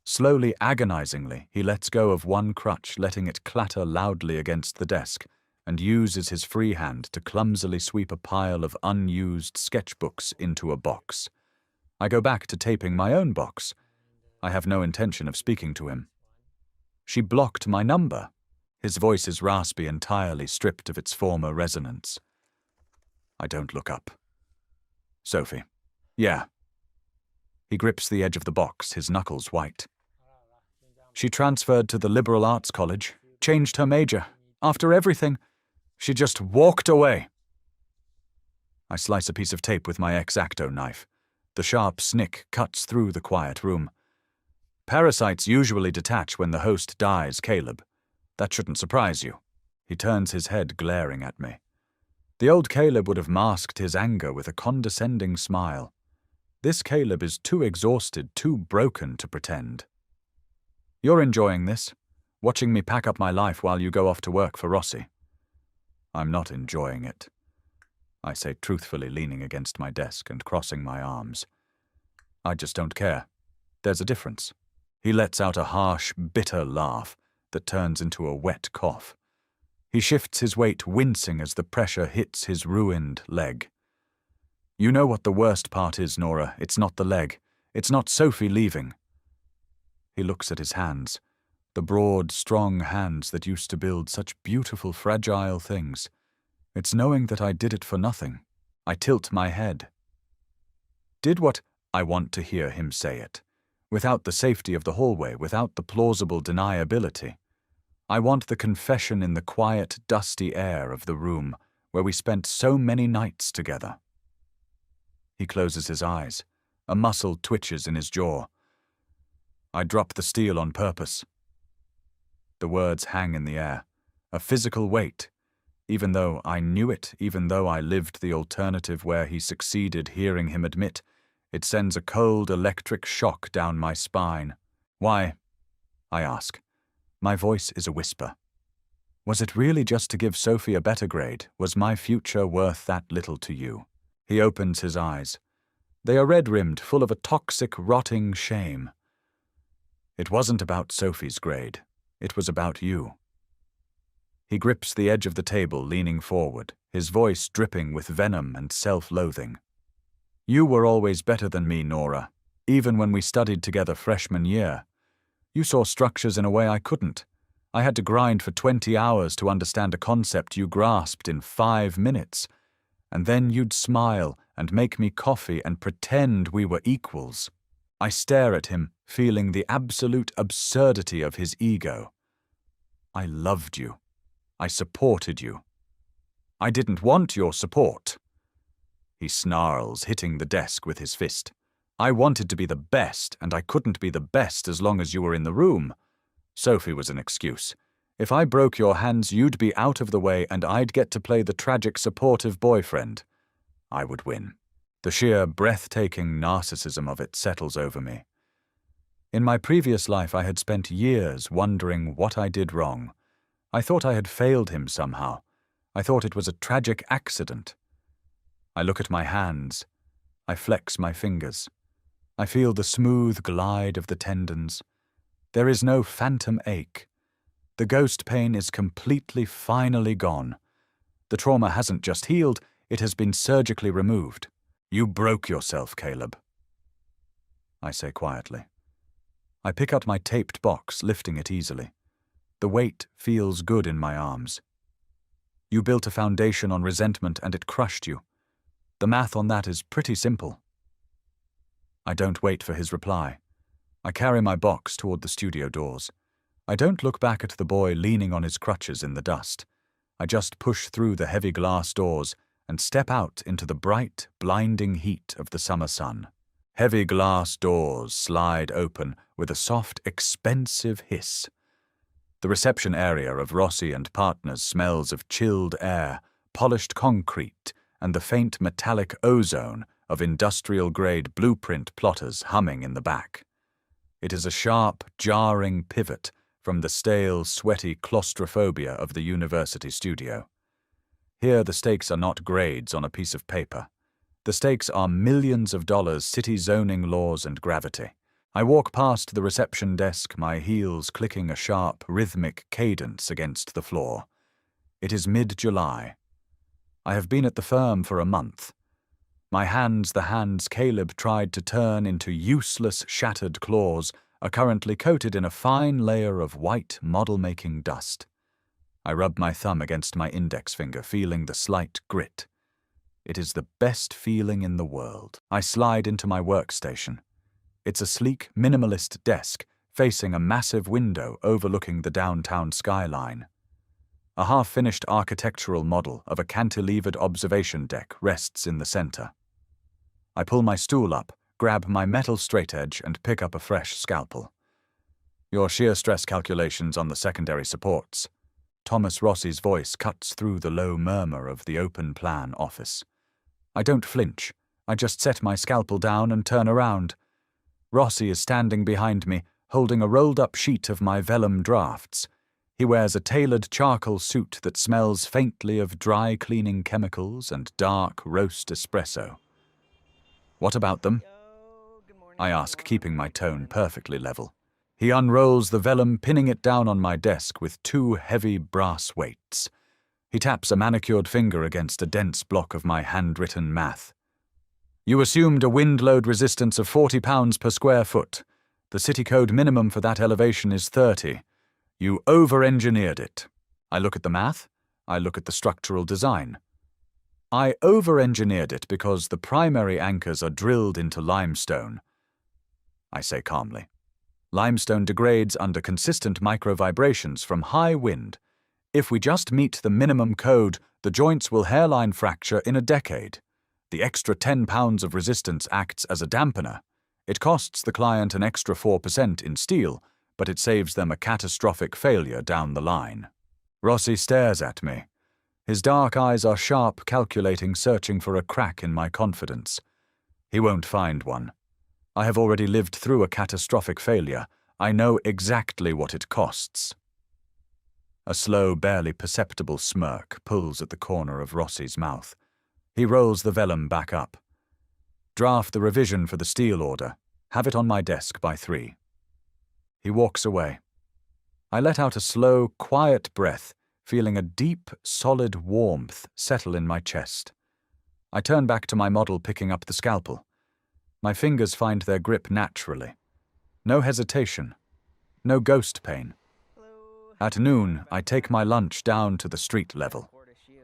Slowly, agonizingly, he lets go of one crutch, letting it clatter loudly against the desk, and uses his free hand to clumsily sweep a pile of unused sketchbooks into a box. I go back to taping my own box. I have no intention of speaking to him. She blocked my number. His voice is raspy, entirely stripped of its former resonance. I don't look up. Sophie. Yeah. He grips the edge of the box, his knuckles white. She transferred to the liberal arts college, changed her major. After everything, she just walked away. I slice a piece of tape with my X-Acto knife. The sharp snick cuts through the quiet room. Parasites usually detach when the host dies, Caleb. That shouldn't surprise you. He turns his head, glaring at me. The old Caleb would have masked his anger with a condescending smile. This Caleb is too exhausted, too broken to pretend. You're enjoying this, watching me pack up my life while you go off to work for Rossi. I'm not enjoying it, I say truthfully, leaning against my desk and crossing my arms. I just don't care. There's a difference. He lets out a harsh, bitter laugh that turns into a wet cough. He shifts his weight, wincing as the pressure hits his ruined leg. You know what the worst part is, Nora. It's not the leg. It's not Sophie leaving. He looks at his hands, the broad, strong hands that used to build such beautiful, fragile things. It's knowing that I did it for nothing. I tilt my head. Did what? I want to hear him say it. Without the safety of the hallway, without the plausible deniability. I want the confession in the quiet, dusty air of the room where we spent so many nights together. He closes his eyes. A muscle twitches in his jaw. I drop the steel on purpose. The words hang in the air, a physical weight. Even though I knew it, even though I lived the alternative where he succeeded, hearing him admit, it sends a cold electric shock down my spine. Why? I ask. My voice is a whisper. Was it really just to give Sophie a better grade? Was my future worth that little to you? He opens his eyes. They are red-rimmed, full of a toxic, rotting shame. It wasn't about Sophie's grade. It was about you. He grips the edge of the table, leaning forward, his voice dripping with venom and self-loathing. You were always better than me, Nora, even when we studied together freshman year. You saw structures in a way I couldn't. I had to grind for 20 hours to understand a concept you grasped in 5 minutes. And then you'd smile and make me coffee and pretend we were equals. I stare at him, feeling the absolute absurdity of his ego. I loved you. I supported you. I didn't want your support. He snarls, hitting the desk with his fist. I wanted to be the best, and I couldn't be the best as long as you were in the room. Sophie was an excuse. If I broke your hands, you'd be out of the way, and I'd get to play the tragic, supportive boyfriend. I would win. The sheer, breathtaking narcissism of it settles over me. In my previous life, I had spent years wondering what I did wrong. I thought I had failed him somehow. I thought it was a tragic accident. I look at my hands. I flex my fingers. I feel the smooth glide of the tendons. There is no phantom ache. The ghost pain is completely, finally gone. The trauma hasn't just healed, it has been surgically removed. You broke yourself, Caleb. I say quietly. I pick out my taped box, lifting it easily. The weight feels good in my arms. You built a foundation on resentment and it crushed you. The math on that is pretty simple. I don't wait for his reply. I carry my box toward the studio doors. I don't look back at the boy leaning on his crutches in the dust. I just push through the heavy glass doors and step out into the bright, blinding heat of the summer sun. Heavy glass doors slide open with a soft, expensive hiss. The reception area of Rossi and Partners smells of chilled air, polished concrete, and the faint metallic ozone of industrial-grade blueprint plotters humming in the back. It is a sharp, jarring pivot from the stale, sweaty claustrophobia of the university studio. Here the stakes are not grades on a piece of paper. The stakes are millions of dollars, city zoning laws, and gravity. I walk past the reception desk, my heels clicking a sharp, rhythmic cadence against the floor. It is mid-July. I have been at the firm for a month. My hands, the hands Caleb tried to turn into useless, shattered claws, are currently coated in a fine layer of white model-making dust. I rub my thumb against my index finger, feeling the slight grit. It is the best feeling in the world. I slide into my workstation. It's a sleek, minimalist desk facing a massive window overlooking the downtown skyline. A half-finished architectural model of a cantilevered observation deck rests in the center. I pull my stool up, grab my metal straightedge, and pick up a fresh scalpel. Your shear stress calculations on the secondary supports. Thomas Rossi's voice cuts through the low murmur of the open-plan office. I don't flinch. I just set my scalpel down and turn around. Rossi is standing behind me, holding a rolled-up sheet of my vellum drafts. He wears a tailored charcoal suit that smells faintly of dry-cleaning chemicals and dark roast espresso. What about them? I ask, keeping my tone perfectly level. He unrolls the vellum, pinning it down on my desk with two heavy brass weights. He taps a manicured finger against a dense block of my handwritten math. You assumed a wind load resistance of 40 pounds per square foot. The city code minimum for that elevation is 30. You over-engineered it. I look at the math. I look at the structural design. I over-engineered it because the primary anchors are drilled into limestone. I say calmly. Limestone degrades under consistent micro-vibrations from high wind. If we just meet the minimum code, the joints will hairline fracture in a decade. The extra 10 pounds of resistance acts as a dampener. It costs the client an extra 4% in steel, but it saves them a catastrophic failure down the line. Rossi stares at me. His dark eyes are sharp, calculating, searching for a crack in my confidence. He won't find one. I have already lived through a catastrophic failure. I know exactly what it costs. A slow, barely perceptible smirk pulls at the corner of Rossi's mouth. He rolls the vellum back up. Draft the revision for the steel order. Have it on my desk by 3. He walks away. I let out a slow, quiet breath, feeling a deep, solid warmth settle in my chest. I turn back to my model, picking up the scalpel. My fingers find their grip naturally. No hesitation. No ghost pain. At noon, I take my lunch down to the street level.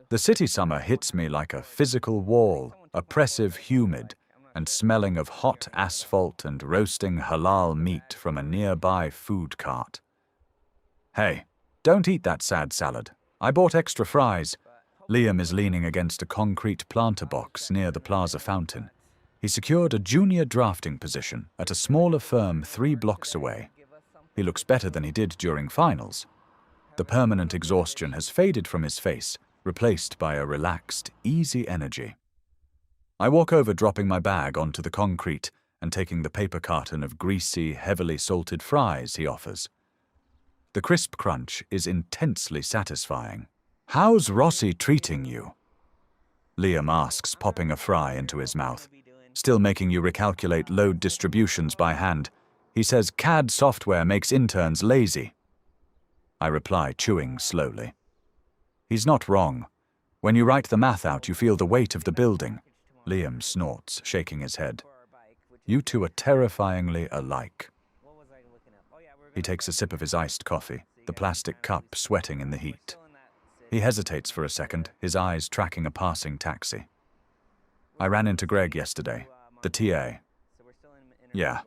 The city summer hits me like a physical wall, oppressive, humid, and smelling of hot asphalt and roasting halal meat from a nearby food cart. Hey, don't eat that sad salad. I bought extra fries. Liam is leaning against a concrete planter box near the plaza fountain. He secured a junior drafting position at a smaller firm 3 blocks away. He looks better than he did during finals. The permanent exhaustion has faded from his face, replaced by a relaxed, easy energy. I walk over, dropping my bag onto the concrete and taking the paper carton of greasy, heavily salted fries he offers. The crisp crunch is intensely satisfying. How's Rossi treating you? Liam asks, popping a fry into his mouth. Still making you recalculate load distributions by hand. He says CAD software makes interns lazy. I reply, chewing slowly. He's not wrong. When you write the math out, you feel the weight of the building. Liam snorts, shaking his head. You two are terrifyingly alike. He takes a sip of his iced coffee, the plastic cup sweating in the heat. He hesitates for a second, his eyes tracking a passing taxi. I ran into Greg yesterday, the TA. Yeah.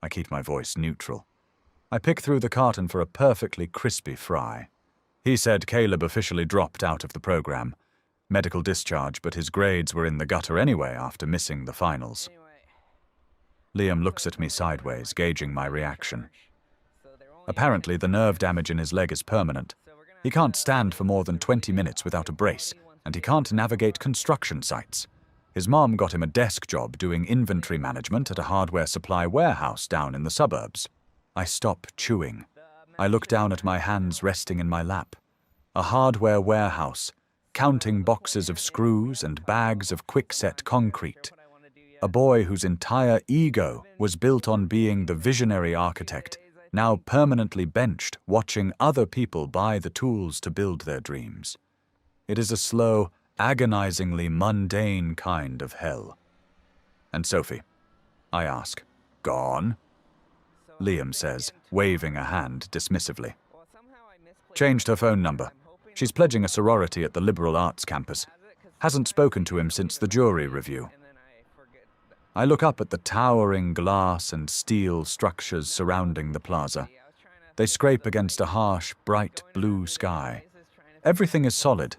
I keep my voice neutral. I pick through the carton for a perfectly crispy fry. He said Caleb officially dropped out of the program. Medical discharge, but his grades were in the gutter anyway after missing the finals. Liam looks at me sideways, gauging my reaction. Apparently, the nerve damage in his leg is permanent. He can't stand for more than 20 minutes without a brace, and he can't navigate construction sites. His mom got him a desk job doing inventory management at a hardware supply warehouse down in the suburbs. I stop chewing. I look down at my hands resting in my lap. A hardware warehouse. counting boxes of screws and bags of quickset concrete. A boy whose entire ego was built on being the visionary architect, now permanently benched watching other people buy the tools to build their dreams. It is a slow, agonizingly mundane kind of hell. And Sophie? I ask. Gone? Liam says, waving a hand dismissively. Changed her phone number. She's pledging a sorority at the liberal arts campus. Hasn't spoken to him since the jury review. I look up at the towering glass and steel structures surrounding the plaza. They scrape against a harsh, bright blue sky. Everything is solid.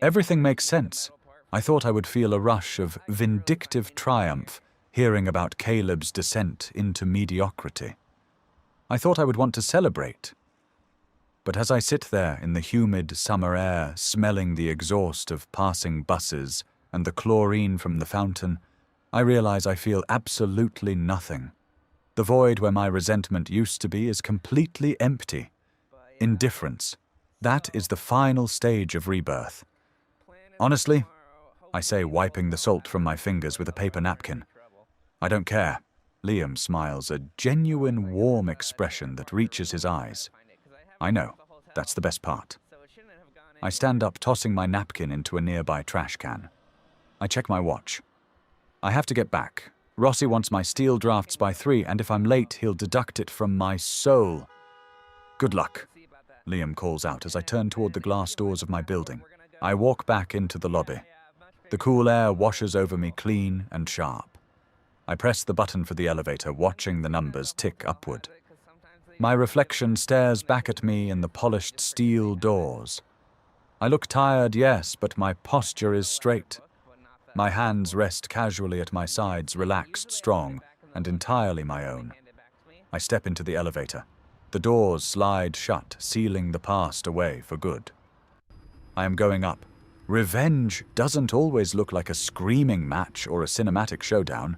Everything makes sense. I thought I would feel a rush of vindictive triumph hearing about Caleb's descent into mediocrity. I thought I would want to celebrate. But as I sit there in the humid summer air, smelling the exhaust of passing buses and the chlorine from the fountain, I realize I feel absolutely nothing. The void where my resentment used to be is completely empty. Indifference. That is the final stage of rebirth. Honestly, I say, wiping the salt from my fingers with a paper napkin, I don't care. Liam smiles, a genuine warm expression that reaches his eyes. I know, that's the best part. I stand up, tossing my napkin into a nearby trash can. I check my watch. I have to get back. Rossi wants my steel drafts by 3, and if I'm late, he'll deduct it from my soul. Good luck, Liam calls out as I turn toward the glass doors of my building. I walk back into the lobby. The cool air washes over me clean and sharp. I press the button for the elevator, watching the numbers tick upward. My reflection stares back at me in the polished steel doors. I look tired, yes, but my posture is straight. My hands rest casually at my sides, relaxed, strong, and entirely my own. I step into the elevator. The doors slide shut, sealing the past away for good. I am going up. Revenge doesn't always look like a screaming match or a cinematic showdown.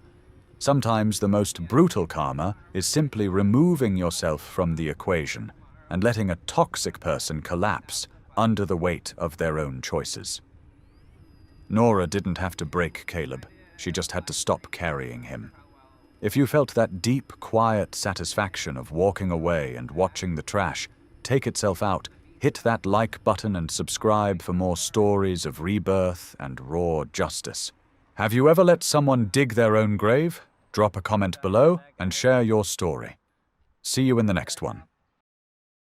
Sometimes the most brutal karma is simply removing yourself from the equation and letting a toxic person collapse under the weight of their own choices. Nora didn't have to break Caleb. She just had to stop carrying him. If you felt that deep, quiet satisfaction of walking away and watching the trash take itself out, hit that like button and subscribe for more stories of rebirth and raw justice. Have you ever let someone dig their own grave? Drop a comment below and share your story. See you in the next one.